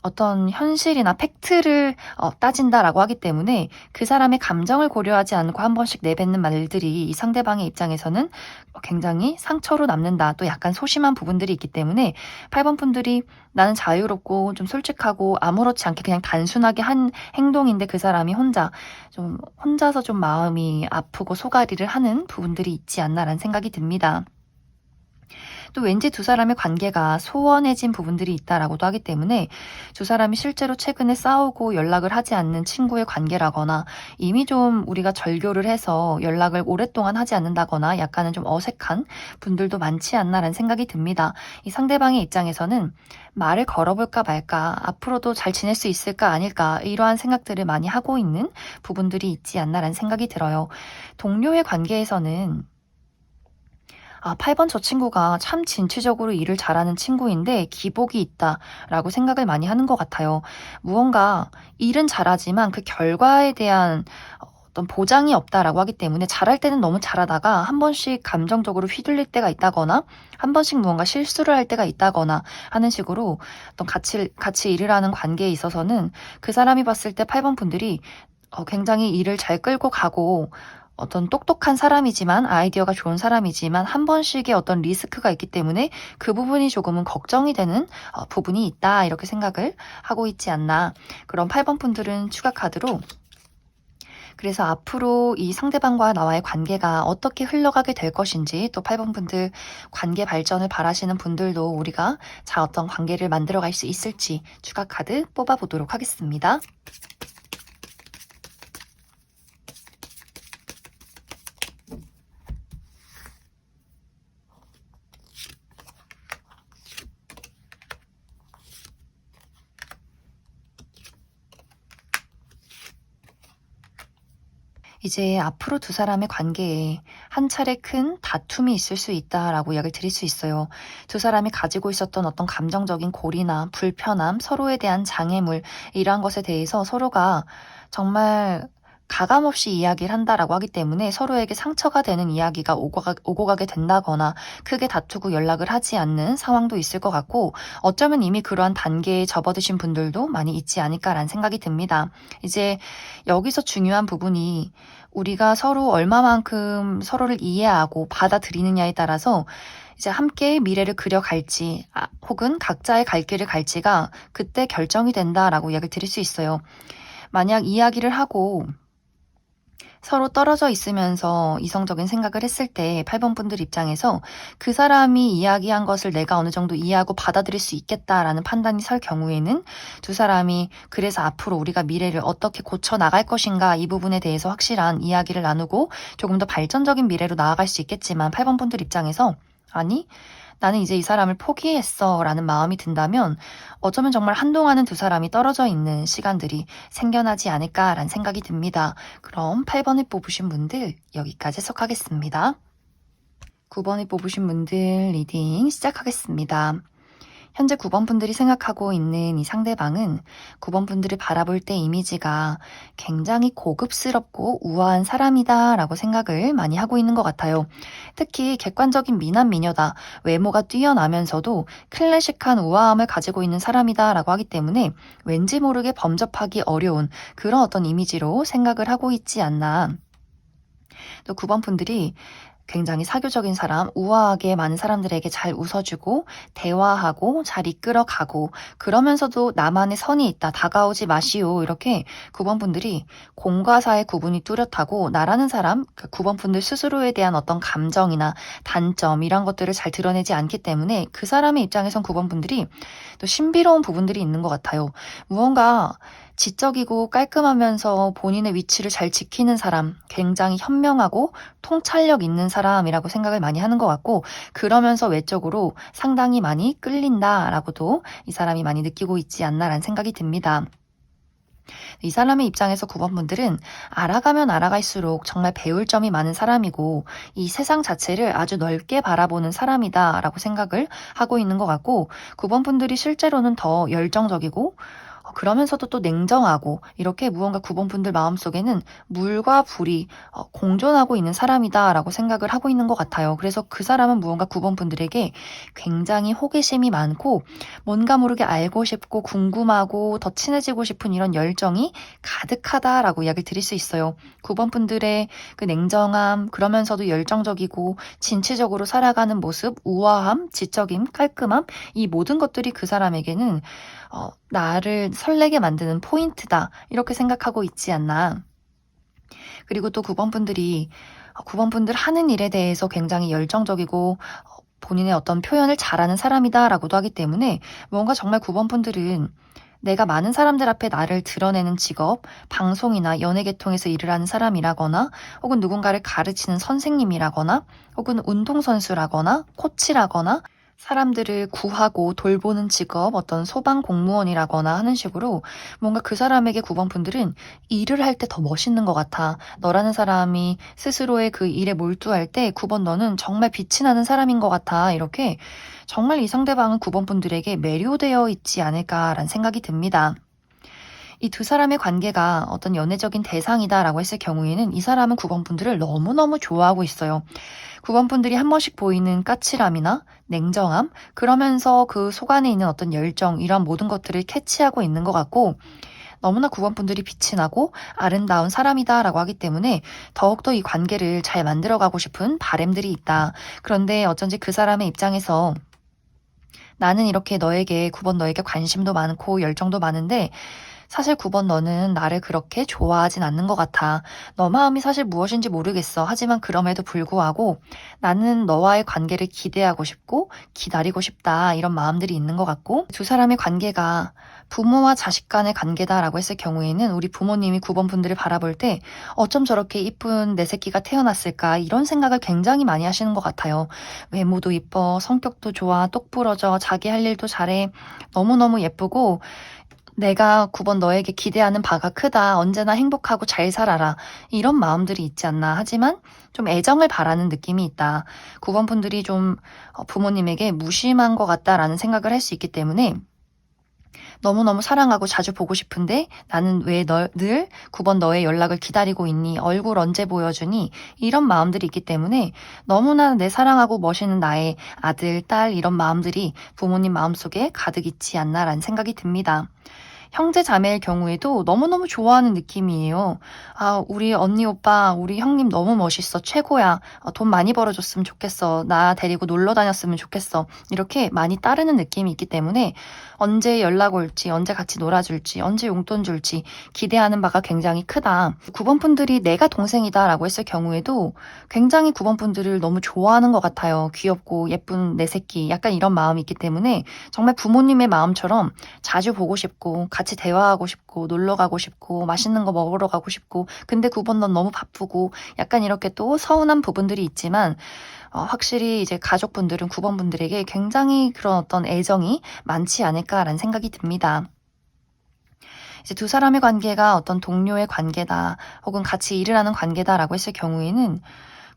어떤 현실이나 팩트를 따진다라고 하기 때문에 그 사람의 감정을 고려하지 않고 한 번씩 내뱉는 말들이 이 상대방의 입장에서는 굉장히 상처로 남는다. 또 약간 소심한 부분들이 있기 때문에 8번 분들이 나는 자유롭고 좀 솔직하고 아무렇지 않게 그냥 단순하게 한 행동인데 그 사람이 혼자서 좀 마음이 아프고 소가리를 하는 부분들이 있지 않나라는 생각이 듭니다. 또 왠지 두 사람의 관계가 소원해진 부분들이 있다라고도 하기 때문에 두 사람이 실제로 최근에 싸우고 연락을 하지 않는 친구의 관계라거나 이미 좀 우리가 절교를 해서 연락을 오랫동안 하지 않는다거나 약간은 좀 어색한 분들도 많지 않나라는 생각이 듭니다. 이 상대방의 입장에서는 말을 걸어볼까 말까, 앞으로도 잘 지낼 수 있을까 아닐까, 이러한 생각들을 많이 하고 있는 부분들이 있지 않나라는 생각이 들어요. 동료의 관계에서는 8번 저 친구가 참 진취적으로 일을 잘하는 친구인데 기복이 있다라고 생각을 많이 하는 것 같아요. 무언가 일은 잘하지만 그 결과에 대한 어떤 보장이 없다라고 하기 때문에 잘할 때는 너무 잘하다가 한 번씩 감정적으로 휘둘릴 때가 있다거나 한 번씩 무언가 실수를 할 때가 있다거나 하는 식으로 어떤 같이 일을 하는 관계에 있어서는 그 사람이 봤을 때 8번 분들이 굉장히 일을 잘 끌고 가고 어떤 똑똑한 사람이지만 아이디어가 좋은 사람이지만 한 번씩의 어떤 리스크가 있기 때문에 그 부분이 조금은 걱정이 되는 부분이 있다 이렇게 생각을 하고 있지 않나. 그런 8번 분들은 추가 카드로 그래서 앞으로 이 상대방과 나와의 관계가 어떻게 흘러가게 될 것인지 또 8번 분들 관계 발전을 바라시는 분들도 우리가 잘 어떤 관계를 만들어갈 수 있을지 추가 카드 뽑아보도록 하겠습니다. 이제 앞으로 두 사람의 관계에 한 차례 큰 다툼이 있을 수 있다라고 이야기를 드릴 수 있어요. 두 사람이 가지고 있었던 어떤 감정적인 골이나 불편함, 서로에 대한 장애물, 이러한 것에 대해서 서로가 정말 가감없이 이야기를 한다라고 하기 때문에 서로에게 상처가 되는 이야기가 오고 가게 된다거나 크게 다투고 연락을 하지 않는 상황도 있을 것 같고, 어쩌면 이미 그러한 단계에 접어드신 분들도 많이 있지 않을까라는 생각이 듭니다. 이제 여기서 중요한 부분이 우리가 서로 얼마만큼 서로를 이해하고 받아들이느냐에 따라서 이제 함께 미래를 그려갈지 혹은 각자의 갈 길을 갈지가 그때 결정이 된다라고 이야기를 드릴 수 있어요. 만약 이야기를 하고 서로 떨어져 있으면서 이성적인 생각을 했을 때 8번 분들 입장에서 그 사람이 이야기한 것을 내가 어느 정도 이해하고 받아들일 수 있겠다라는 판단이 설 경우에는 두 사람이 그래서 앞으로 우리가 미래를 어떻게 고쳐 나갈 것인가, 이 부분에 대해서 확실한 이야기를 나누고 조금 더 발전적인 미래로 나아갈 수 있겠지만 8번 분들 입장에서 아니, 나는 이제 이 사람을 포기했어 라는 마음이 든다면 어쩌면 정말 한동안은 두 사람이 떨어져 있는 시간들이 생겨나지 않을까라는 생각이 듭니다. 그럼 8번을 뽑으신 분들 여기까지 해석하겠습니다. 9번을 뽑으신 분들 리딩 시작하겠습니다. 현재 9번 분들이 생각하고 있는 이 상대방은 9번 분들을 바라볼 때 이미지가 굉장히 고급스럽고 우아한 사람이다 라고 생각을 많이 하고 있는 것 같아요. 특히 객관적인 미남 미녀다, 외모가 뛰어나면서도 클래식한 우아함을 가지고 있는 사람이다 라고 하기 때문에 왠지 모르게 범접하기 어려운 그런 어떤 이미지로 생각을 하고 있지 않나. 또 9번 분들이 굉장히 사교적인 사람, 우아하게 많은 사람들에게 잘 웃어주고 대화하고 잘 이끌어가고 그러면서도 나만의 선이 있다, 다가오지 마시오, 이렇게 9번 분들이 공과 사의 구분이 뚜렷하고 나라는 사람, 9번 분들 스스로에 대한 어떤 감정이나 단점 이런 것들을 잘 드러내지 않기 때문에 그 사람의 입장에선 9번 분들이 또 신비로운 부분들이 있는 것 같아요. 무언가 지적이고 깔끔하면서 본인의 위치를 잘 지키는 사람, 굉장히 현명하고 통찰력 있는 사람이라고 생각을 많이 하는 것 같고, 그러면서 외적으로 상당히 많이 끌린다라고도 이 사람이 많이 느끼고 있지 않나라는 생각이 듭니다. 이 사람의 입장에서 9번 분들은 알아가면 알아갈수록 정말 배울 점이 많은 사람이고, 이 세상 자체를 아주 넓게 바라보는 사람이다라고 생각을 하고 있는 것 같고, 9번 분들이 실제로는 더 열정적이고 그러면서도 또 냉정하고, 이렇게 무언가 9번 분들 마음속에는 물과 불이 공존하고 있는 사람이다라고 생각을 하고 있는 것 같아요. 그래서 그 사람은 무언가 9번 분들에게 굉장히 호기심이 많고, 뭔가 모르게 알고 싶고 궁금하고 더 친해지고 싶은 이런 열정이 가득하다라고 이야기를 드릴 수 있어요. 9번 분들의 그 냉정함, 그러면서도 열정적이고 진취적으로 살아가는 모습, 우아함, 지적임, 깔끔함, 이 모든 것들이 그 사람에게는 나를 설레게 만드는 포인트다, 이렇게 생각하고 있지 않나. 그리고 또 9번 분들이 9번 분들 하는 일에 대해서 굉장히 열정적이고 본인의 어떤 표현을 잘하는 사람이다라고도 하기 때문에, 뭔가 정말 9번 분들은 내가 많은 사람들 앞에 나를 드러내는 직업, 방송이나 연예계통에서 일을 하는 사람이라거나, 혹은 누군가를 가르치는 선생님이라거나, 혹은 운동선수라거나, 코치라거나, 사람들을 구하고 돌보는 직업, 어떤 소방 공무원이라거나 하는 식으로, 뭔가 그 사람에게 9번 분들은 일을 할 때 더 멋있는 것 같아. 너라는 사람이 스스로의 그 일에 몰두할 때 9번 너는 정말 빛이 나는 사람인 것 같아. 이렇게 정말 이 상대방은 9번 분들에게 매료되어 있지 않을까라는 생각이 듭니다. 이 두 사람의 관계가 어떤 연애적인 대상이다라고 했을 경우에는 이 사람은 9번 분들을 너무너무 좋아하고 있어요. 9번 분들이 한 번씩 보이는 까칠함이나 냉정함, 그러면서 그 속 안에 있는 어떤 열정, 이런 모든 것들을 캐치하고 있는 것 같고, 너무나 9번 분들이 빛이 나고 아름다운 사람이다라고 하기 때문에 더욱더 이 관계를 잘 만들어가고 싶은 바람들이 있다. 그런데 어쩐지 그 사람의 입장에서 나는 이렇게 너에게 9번 너에게 관심도 많고 열정도 많은데, 사실 9번 너는 나를 그렇게 좋아하진 않는 것 같아. 너 마음이 사실 무엇인지 모르겠어. 하지만 그럼에도 불구하고 나는 너와의 관계를 기대하고 싶고 기다리고 싶다, 이런 마음들이 있는 것 같고, 두 사람의 관계가 부모와 자식 간의 관계다라고 했을 경우에는 우리 부모님이 9번 분들을 바라볼 때 어쩜 저렇게 이쁜 내 새끼가 태어났을까, 이런 생각을 굉장히 많이 하시는 것 같아요. 외모도 이뻐, 성격도 좋아, 똑부러져, 자기 할 일도 잘해, 너무너무 예쁘고 내가 9번 너에게 기대하는 바가 크다, 언제나 행복하고 잘 살아라, 이런 마음들이 있지 않나. 하지만 좀 애정을 바라는 느낌이 있다. 9번 분들이 좀 부모님에게 무심한 것 같다라는 생각을 할 수 있기 때문에, 너무너무 사랑하고 자주 보고 싶은데 나는 왜 늘 9번 너의 연락을 기다리고 있니? 얼굴 언제 보여주니? 이런 마음들이 있기 때문에 너무나 내 사랑하고 멋있는 나의 아들, 딸, 이런 마음들이 부모님 마음속에 가득 있지 않나라는 생각이 듭니다. 형제 자매의 경우에도 너무너무 좋아하는 느낌이에요. 아, 우리 언니 오빠, 우리 형님 너무 멋있어. 최고야. 돈 많이 벌어줬으면 좋겠어. 나 데리고 놀러 다녔으면 좋겠어. 이렇게 많이 따르는 느낌이 있기 때문에 언제 연락 올지, 언제 같이 놀아줄지, 언제 용돈 줄지 기대하는 바가 굉장히 크다. 9번 분들이 내가 동생이다라고 했을 경우에도 굉장히 9번 분들을 너무 좋아하는 것 같아요. 귀엽고 예쁜 내 새끼, 약간 이런 마음이 있기 때문에 정말 부모님의 마음처럼 자주 보고 싶고 같이 대화하고 싶고 놀러 가고 싶고 맛있는 거 먹으러 가고 싶고, 근데 9번 넌 너무 바쁘고, 약간 이렇게 또 서운한 부분들이 있지만 확실히 이제 가족분들은 9번 분들에게 굉장히 그런 어떤 애정이 많지 않을까라는 생각이 듭니다. 이제 두 사람의 관계가 어떤 동료의 관계다, 혹은 같이 일을 하는 관계다라고 했을 경우에는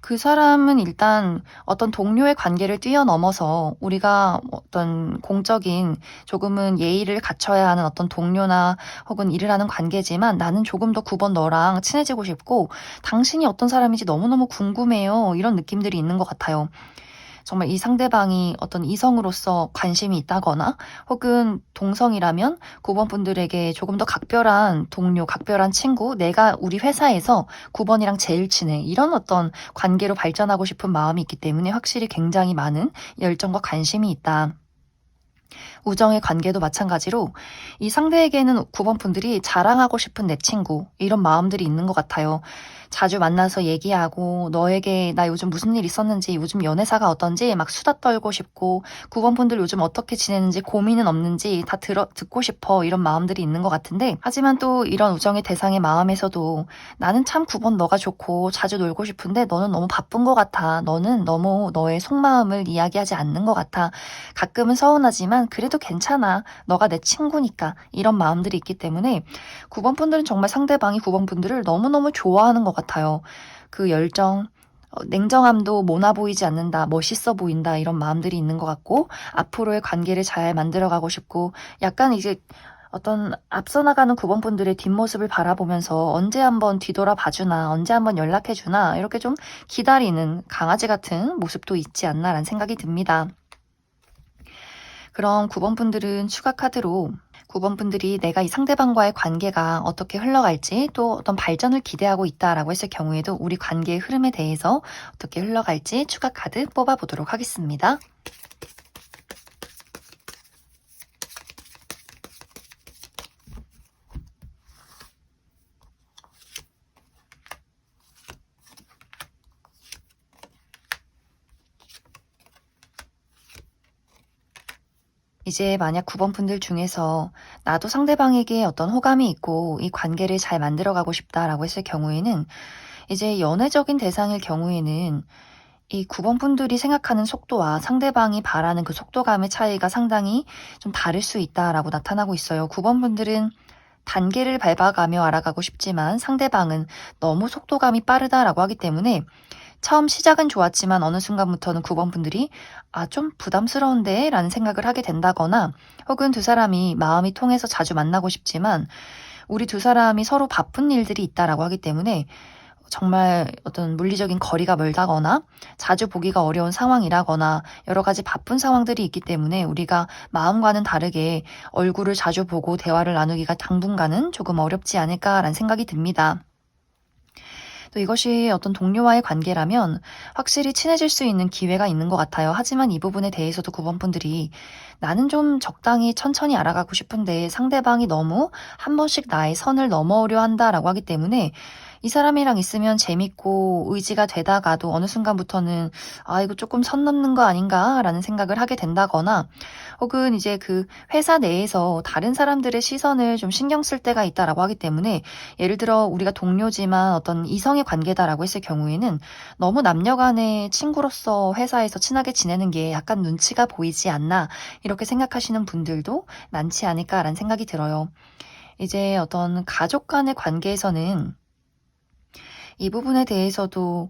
그 사람은 일단 어떤 동료의 관계를 뛰어넘어서 우리가 어떤 공적인 조금은 예의를 갖춰야 하는 어떤 동료나 혹은 일을 하는 관계지만, 나는 조금 더 9번 너랑 친해지고 싶고 당신이 어떤 사람인지 너무너무 궁금해요, 이런 느낌들이 있는 것 같아요. 정말 이 상대방이 어떤 이성으로서 관심이 있다거나, 혹은 동성이라면 9번 분들에게 조금 더 각별한 동료, 각별한 친구, 내가 우리 회사에서 9번이랑 제일 친해, 이런 어떤 관계로 발전하고 싶은 마음이 있기 때문에 확실히 굉장히 많은 열정과 관심이 있다. 우정의 관계도 마찬가지로 이 상대에게는 9번 분들이 자랑하고 싶은 내 친구 이런 마음들이 있는 것 같아요. 자주 만나서 얘기하고 너에게 나 요즘 무슨 일 있었는지 요즘 연애사가 어떤지 막 수다 떨고 싶고 9번 분들 요즘 어떻게 지내는지 고민은 없는지 다 듣고 싶어 이런 마음들이 있는 것 같은데 하지만 또 이런 우정의 대상의 마음에서도 나는 참 9번 너가 좋고 자주 놀고 싶은데 너는 너무 바쁜 것 같아. 너는 너무 너의 속마음을 이야기하지 않는 것 같아. 가끔은 서운하지만 그래도 괜찮아. 너가 내 친구니까 이런 마음들이 있기 때문에 9번 분들은 정말 상대방이 9번 분들을 너무너무 좋아하는 것 같아요. 그 열정, 냉정함도 모나 보이지 않는다, 멋있어 보인다 이런 마음들이 있는 것 같고 앞으로의 관계를 잘 만들어가고 싶고 약간 이제 어떤 앞서 나가는 9번 분들의 뒷모습을 바라보면서 언제 한번 뒤돌아 봐주나 언제 한번 연락해주나 이렇게 좀 기다리는 강아지 같은 모습도 있지 않나라는 생각이 듭니다. 그럼 9번 분들은 추가 카드로 9번 분들이 내가 이 상대방과의 관계가 어떻게 흘러갈지 또 어떤 발전을 기대하고 있다라고 했을 경우에도 우리 관계의 흐름에 대해서 어떻게 흘러갈지 추가 카드 뽑아보도록 하겠습니다. 이제 만약 9번 분들 중에서 나도 상대방에게 어떤 호감이 있고 이 관계를 잘 만들어가고 싶다라고 했을 경우에는 이제 연애적인 대상일 경우에는 이 9번 분들이 생각하는 속도와 상대방이 바라는 그 속도감의 차이가 상당히 좀 다를 수 있다라고 나타나고 있어요. 9번 분들은 단계를 밟아가며 알아가고 싶지만 상대방은 너무 속도감이 빠르다라고 하기 때문에 처음 시작은 좋았지만 어느 순간부터는 9번 분들이 좀 부담스러운데 라는 생각을 하게 된다거나 혹은 두 사람이 마음이 통해서 자주 만나고 싶지만 우리 두 사람이 서로 바쁜 일들이 있다라고 하기 때문에 정말 어떤 물리적인 거리가 멀다거나 자주 보기가 어려운 상황이라거나 여러 가지 바쁜 상황들이 있기 때문에 우리가 마음과는 다르게 얼굴을 자주 보고 대화를 나누기가 당분간은 조금 어렵지 않을까라는 생각이 듭니다. 또 이것이 어떤 동료와의 관계라면 확실히 친해질 수 있는 기회가 있는 것 같아요. 하지만 이 부분에 대해서도 9번 분들이 나는 좀 적당히 천천히 알아가고 싶은데 상대방이 너무 한 번씩 나의 선을 넘어오려 한다라고 하기 때문에 이 사람이랑 있으면 재밌고 의지가 되다가도 어느 순간부터는 이거 조금 선 넘는 거 아닌가라는 생각을 하게 된다거나 혹은 이제 그 회사 내에서 다른 사람들의 시선을 좀 신경 쓸 때가 있다라고 하기 때문에 예를 들어 우리가 동료지만 어떤 이성의 관계다라고 했을 경우에는 너무 남녀 간의 친구로서 회사에서 친하게 지내는 게 약간 눈치가 보이지 않나 이렇게 생각하시는 분들도 많지 않을까라는 생각이 들어요. 이제 어떤 가족 간의 관계에서는 이 부분에 대해서도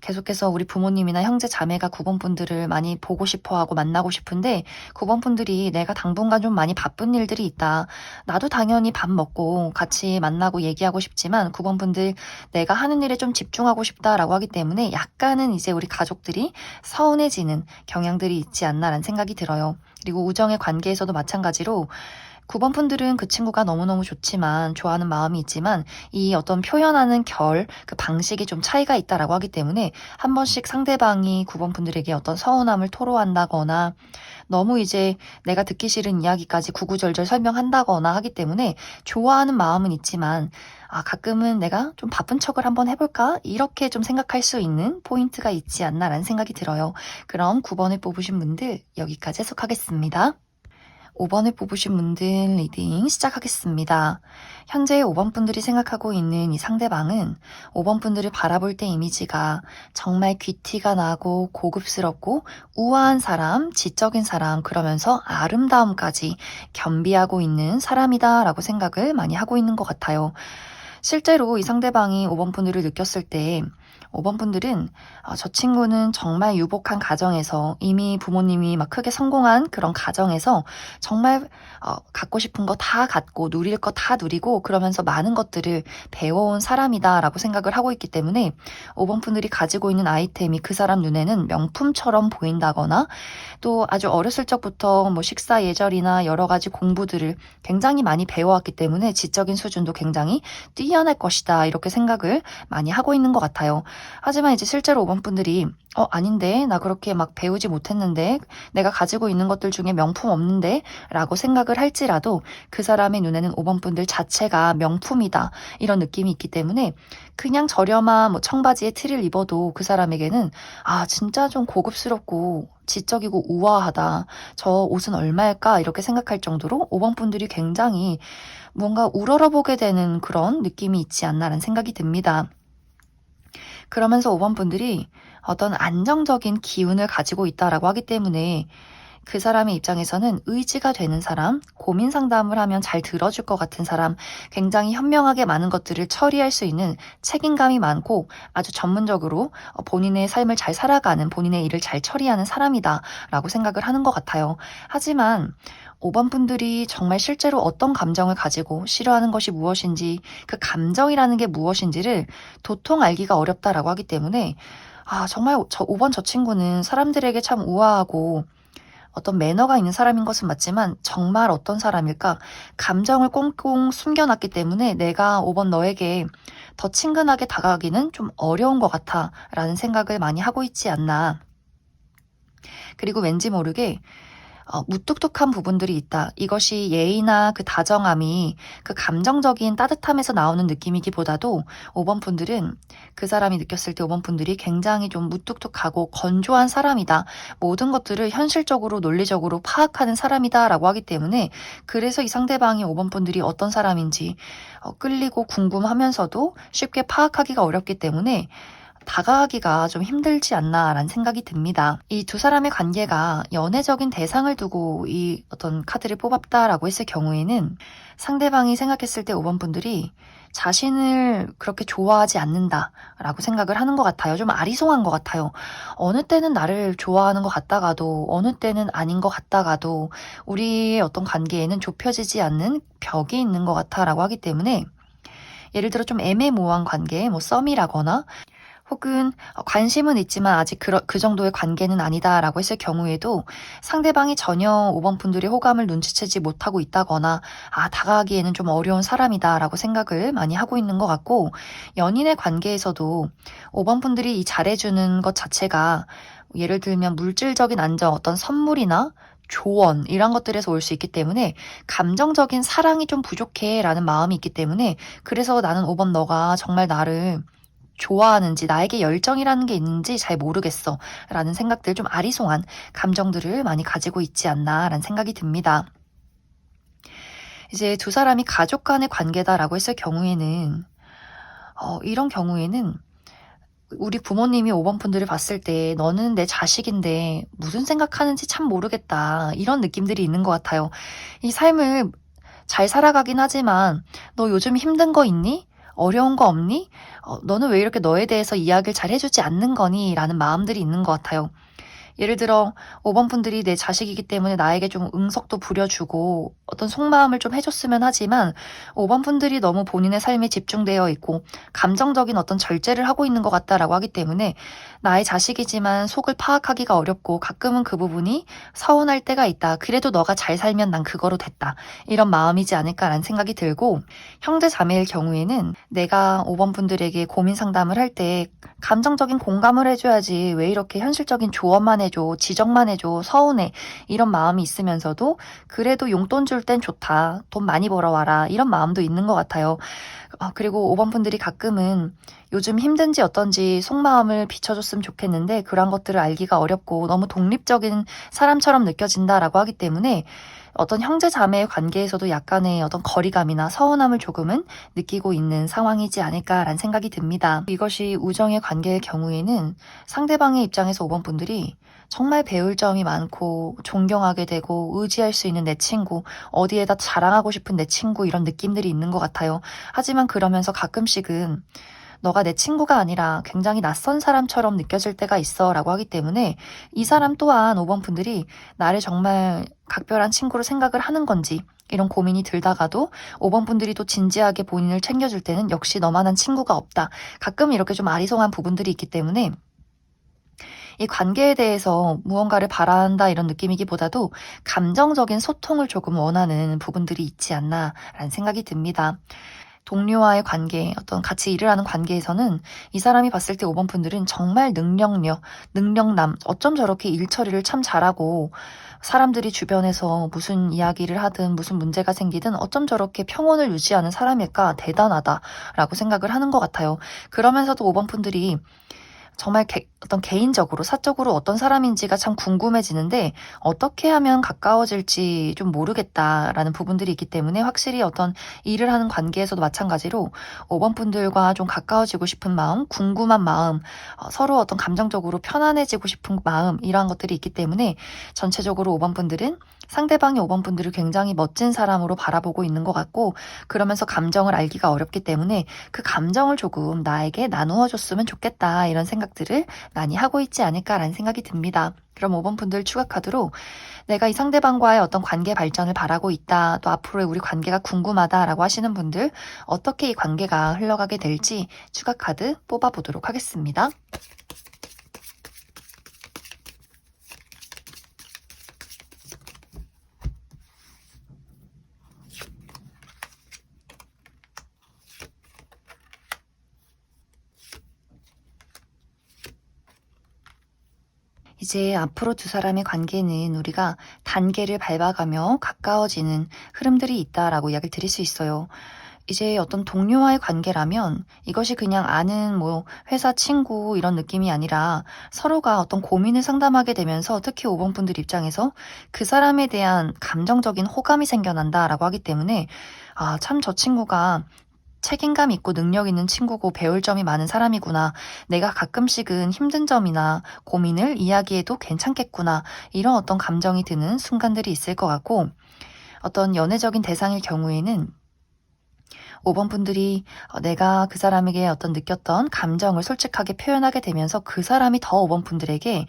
계속해서 우리 부모님이나 형제 자매가 9번 분들을 많이 보고 싶어 하고 만나고 싶은데 9번 분들이 내가 당분간 좀 많이 바쁜 일들이 있다. 나도 당연히 밥 먹고 같이 만나고 얘기하고 싶지만 9번 분들 내가 하는 일에 좀 집중하고 싶다라고 하기 때문에 약간은 이제 우리 가족들이 서운해지는 경향들이 있지 않나라는 생각이 들어요. 그리고 우정의 관계에서도 마찬가지로 9번 분들은 그 친구가 너무너무 좋지만 좋아하는 마음이 있지만 이 어떤 표현하는 그 방식이 좀 차이가 있다라고 하기 때문에 한 번씩 상대방이 9번 분들에게 어떤 서운함을 토로한다거나 너무 이제 내가 듣기 싫은 이야기까지 구구절절 설명한다거나 하기 때문에 좋아하는 마음은 있지만 가끔은 내가 좀 바쁜 척을 한번 해볼까? 이렇게 좀 생각할 수 있는 포인트가 있지 않나라는 생각이 들어요. 그럼 9번을 뽑으신 분들 여기까지 해석하겠습니다. 5번을 뽑으신 분들 리딩 시작하겠습니다. 현재 5번 분들이 생각하고 있는 이 상대방은 5번 분들을 바라볼 때 이미지가 정말 귀티가 나고 고급스럽고 우아한 사람, 지적인 사람, 그러면서 아름다움까지 겸비하고 있는 사람이다라고 생각을 많이 하고 있는 것 같아요. 실제로 이 상대방이 5번 분들을 느꼈을 때 5번 분들은 저 친구는 정말 유복한 가정에서 이미 부모님이 막 크게 성공한 그런 가정에서 정말 갖고 싶은 거 다 갖고 누릴 거 다 누리고 그러면서 많은 것들을 배워온 사람이다라고 생각을 하고 있기 때문에 5번 분들이 가지고 있는 아이템이 그 사람 눈에는 명품처럼 보인다거나 또 아주 어렸을 적부터 뭐 식사 예절이나 여러 가지 공부들을 굉장히 많이 배워왔기 때문에 지적인 수준도 굉장히 튀어날 것이다 이렇게 생각을 많이 하고 있는 것 같아요. 하지만 이제 실제로 5번 분들이 아닌데 나 그렇게 막 배우지 못했는데 내가 가지고 있는 것들 중에 명품 없는데 라고 생각을 할지라도 그 사람의 눈에는 5번 분들 자체가 명품이다 이런 느낌이 있기 때문에 그냥 저렴한 뭐 청바지에 티를 입어도 그 사람에게는 진짜 좀 고급스럽고 지적이고 우아하다. 저 옷은 얼마일까? 이렇게 생각할 정도로 5번 분들이 굉장히 뭔가 우러러보게 되는 그런 느낌이 있지 않나라는 생각이 듭니다. 그러면서 5번 분들이 어떤 안정적인 기운을 가지고 있다라고 하기 때문에 그 사람의 입장에서는 의지가 되는 사람, 고민 상담을 하면 잘 들어줄 것 같은 사람, 굉장히 현명하게 많은 것들을 처리할 수 있는 책임감이 많고 아주 전문적으로 본인의 삶을 잘 살아가는, 본인의 일을 잘 처리하는 사람이다라고 생각을 하는 것 같아요. 하지만 5번 분들이 정말 실제로 어떤 감정을 가지고 싫어하는 것이 무엇인지, 그 감정이라는 게 무엇인지를 도통 알기가 어렵다라고 하기 때문에 정말 5번 저 친구는 사람들에게 참 우아하고 어떤 매너가 있는 사람인 것은 맞지만 정말 어떤 사람일까? 감정을 꽁꽁 숨겨놨기 때문에 내가 5번 너에게 더 친근하게 다가가기는 좀 어려운 것 같아 라는 생각을 많이 하고 있지 않나. 그리고 왠지 모르게 무뚝뚝한 부분들이 있다. 이것이 예의나 그 다정함이 그 감정적인 따뜻함에서 나오는 느낌이기보다도 5번 분들은 그 사람이 느꼈을 때 5번 분들이 굉장히 좀 무뚝뚝하고 건조한 사람이다. 모든 것들을 현실적으로 논리적으로 파악하는 사람이다 라고 하기 때문에 그래서 이 상대방이 5번 분들이 어떤 사람인지 끌리고 궁금하면서도 쉽게 파악하기가 어렵기 때문에 다가가기가 좀 힘들지 않나라는 생각이 듭니다. 이 두 사람의 관계가 연애적인 대상을 두고 이 어떤 카드를 뽑았다라고 했을 경우에는 상대방이 생각했을 때 5번 분들이 자신을 그렇게 좋아하지 않는다라고 생각을 하는 것 같아요. 좀 아리송한 것 같아요. 어느 때는 나를 좋아하는 것 같다가도 어느 때는 아닌 것 같다가도 우리의 어떤 관계에는 좁혀지지 않는 벽이 있는 것 같아라고 하기 때문에 예를 들어 좀 애매모호한 관계, 뭐 썸이라거나 혹은 관심은 있지만 아직 그 정도의 관계는 아니다라고 했을 경우에도 상대방이 전혀 5번 분들의 호감을 눈치채지 못하고 있다거나 다가가기에는 좀 어려운 사람이다라고 생각을 많이 하고 있는 것 같고 연인의 관계에서도 5번 분들이 이 잘해주는 것 자체가 예를 들면 물질적인 안정, 어떤 선물이나 조언 이런 것들에서 올 수 있기 때문에 감정적인 사랑이 좀 부족해 라는 마음이 있기 때문에 그래서 나는 5번 너가 정말 나를 좋아하는지 나에게 열정이라는 게 있는지 잘 모르겠어 라는 생각들 좀 아리송한 감정들을 많이 가지고 있지 않나 라는 생각이 듭니다. 이제 두 사람이 가족 간의 관계다라고 했을 경우에는 이런 경우에는 우리 부모님이 5번 분들을 봤을 때 너는 내 자식인데 무슨 생각하는지 참 모르겠다 이런 느낌들이 있는 것 같아요. 이 삶을 잘 살아가긴 하지만 너 요즘 힘든 거 있니? 어려운 거 없니? 너는 왜 이렇게 너에 대해서 이야기를 잘 해주지 않는 거니? 라는 마음들이 있는 것 같아요. 예를 들어 5번 분들이 내 자식이기 때문에 나에게 좀 응석도 부려주고 어떤 속마음을 좀 해줬으면 하지만 5번 분들이 너무 본인의 삶에 집중되어 있고 감정적인 어떤 절제를 하고 있는 것 같다라고 하기 때문에 나의 자식이지만 속을 파악하기가 어렵고 가끔은 그 부분이 서운할 때가 있다. 그래도 너가 잘 살면 난 그거로 됐다. 이런 마음이지 않을까라는 생각이 들고 형제 자매일 경우에는 내가 5번 분들에게 고민 상담을 할 때 감정적인 공감을 해줘야지 왜 이렇게 현실적인 조언만 해줘, 지적만 해줘, 서운해 이런 마음이 있으면서도 그래도 용돈 줄 땐 좋다, 돈 많이 벌어와라 이런 마음도 있는 것 같아요. 그리고 5번 분들이 가끔은 요즘 힘든지 어떤지 속마음을 비춰줬으면 좋겠는데 그런 것들을 알기가 어렵고 너무 독립적인 사람처럼 느껴진다라고 하기 때문에 어떤 형제 자매의 관계에서도 약간의 어떤 거리감이나 서운함을 조금은 느끼고 있는 상황이지 않을까라는 생각이 듭니다. 이것이 우정의 관계의 경우에는 상대방의 입장에서 5번 분들이 정말 배울 점이 많고 존경하게 되고 의지할 수 있는 내 친구, 어디에다 자랑하고 싶은 내 친구 이런 느낌들이 있는 것 같아요. 하지만 그러면서 가끔씩은 너가 내 친구가 아니라 굉장히 낯선 사람처럼 느껴질 때가 있어 라고 하기 때문에 이 사람 또한 5번 분들이 나를 정말 각별한 친구로 생각을 하는 건지 이런 고민이 들다가도 5번 분들이 또 진지하게 본인을 챙겨줄 때는 역시 너만한 친구가 없다. 가끔 이렇게 좀 아리송한 부분들이 있기 때문에 이 관계에 대해서 무언가를 바란다 이런 느낌이기보다도 감정적인 소통을 조금 원하는 부분들이 있지 않나라는 생각이 듭니다. 동료와의 관계, 어떤 같이 일을 하는 관계에서는 이 사람이 봤을 때 5번 분들은 정말 능력남, 어쩜 저렇게 일 처리를 참 잘하고 사람들이 주변에서 무슨 이야기를 하든 무슨 문제가 생기든 어쩜 저렇게 평온을 유지하는 사람일까 대단하다라고 생각을 하는 것 같아요. 그러면서도 5번 분들이 정말 어떤 개인적으로, 사적으로 어떤 사람인지가 참 궁금해지는데 어떻게 하면 가까워질지 좀 모르겠다라는 부분들이 있기 때문에 확실히 어떤 일을 하는 관계에서도 마찬가지로 5번 분들과 좀 가까워지고 싶은 마음, 궁금한 마음, 서로 어떤 감정적으로 편안해지고 싶은 마음 이러한 것들이 있기 때문에 전체적으로 5번 분들은 상대방이 5번 분들을 굉장히 멋진 사람으로 바라보고 있는 것 같고 그러면서 감정을 알기가 어렵기 때문에 그 감정을 조금 나에게 나누어 줬으면 좋겠다 이런 생각들을 많이 하고 있지 않을까라는 생각이 듭니다. 그럼 5번 분들 추가 카드로 내가 이 상대방과의 어떤 관계 발전을 바라고 있다. 또 앞으로의 우리 관계가 궁금하다라고 하시는 분들 어떻게 이 관계가 흘러가게 될지 추가 카드 뽑아보도록 하겠습니다. 이제 앞으로 두 사람의 관계는 우리가 단계를 밟아가며 가까워지는 흐름들이 있다라고 이야기를 드릴 수 있어요. 이제 어떤 동료와의 관계라면 이것이 그냥 아는 회사 친구 이런 느낌이 아니라 서로가 어떤 고민을 상담하게 되면서 특히 5번 분들 입장에서 그 사람에 대한 감정적인 호감이 생겨난다라고 하기 때문에 아, 참 저 친구가 책임감 있고 능력 있는 친구고 배울 점이 많은 사람이구나. 내가 가끔씩은 힘든 점이나 고민을 이야기해도 괜찮겠구나. 이런 어떤 감정이 드는 순간들이 있을 것 같고 어떤 연애적인 대상일 경우에는 5번 분들이 내가 그 사람에게 어떤 느꼈던 감정을 솔직하게 표현하게 되면서 그 사람이 더 5번 분들에게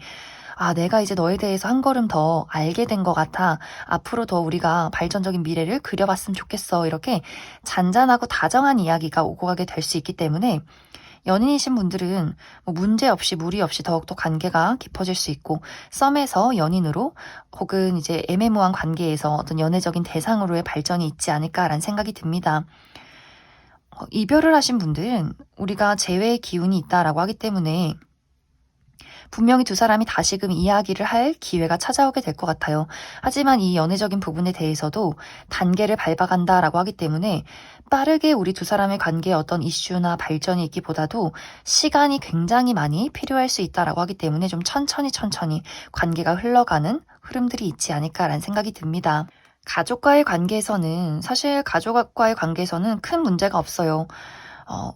아, 내가 이제 너에 대해서 한 걸음 더 알게 된 것 같아. 앞으로 더 우리가 발전적인 미래를 그려봤으면 좋겠어. 이렇게 잔잔하고 다정한 이야기가 오고 가게 될 수 있기 때문에 연인이신 분들은 문제 없이 무리 없이 더욱더 관계가 깊어질 수 있고 썸에서 연인으로 혹은 이제 애매모호한 관계에서 어떤 연애적인 대상으로의 발전이 있지 않을까라는 생각이 듭니다. 이별을 하신 분들은 우리가 재회의 기운이 있다라고 하기 때문에 분명히 두 사람이 다시금 이야기를 할 기회가 찾아오게 될 것 같아요. 하지만 이 연애적인 부분에 대해서도 단계를 밟아간다라고 하기 때문에 빠르게 우리 두 사람의 관계에 어떤 이슈나 발전이 있기보다도 시간이 굉장히 많이 필요할 수 있다라고 하기 때문에 좀 천천히 관계가 흘러가는 흐름들이 있지 않을까라는 생각이 듭니다. 가족과의 관계에서는 사실 가족과의 관계에서는 큰 문제가 없어요.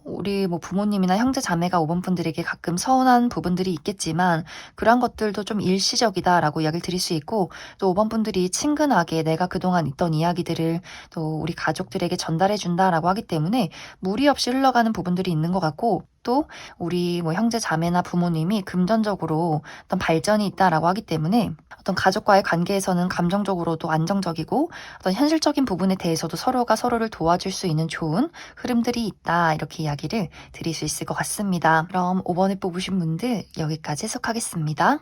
우리 부모님이나 형제 자매가 5번 분들에게 가끔 서운한 부분들이 있겠지만 그러한 것들도 좀 일시적이다라고 이야기를 드릴 수 있고 또 5번 분들이 친근하게 내가 그동안 있던 이야기들을 또 우리 가족들에게 전달해 준다라고 하기 때문에 무리 없이 흘러가는 부분들이 있는 것 같고 또 우리 형제 자매나 부모님이 금전적으로 어떤 발전이 있다라고 하기 때문에 어떤 가족과의 관계에서는 감정적으로도 안정적이고 어떤 현실적인 부분에 대해서도 서로가 서로를 도와줄 수 있는 좋은 흐름들이 있다 이렇게 이야기를 드릴 수 있을 것 같습니다. 그럼 5번을 뽑으신 분들 여기까지 해석하겠습니다.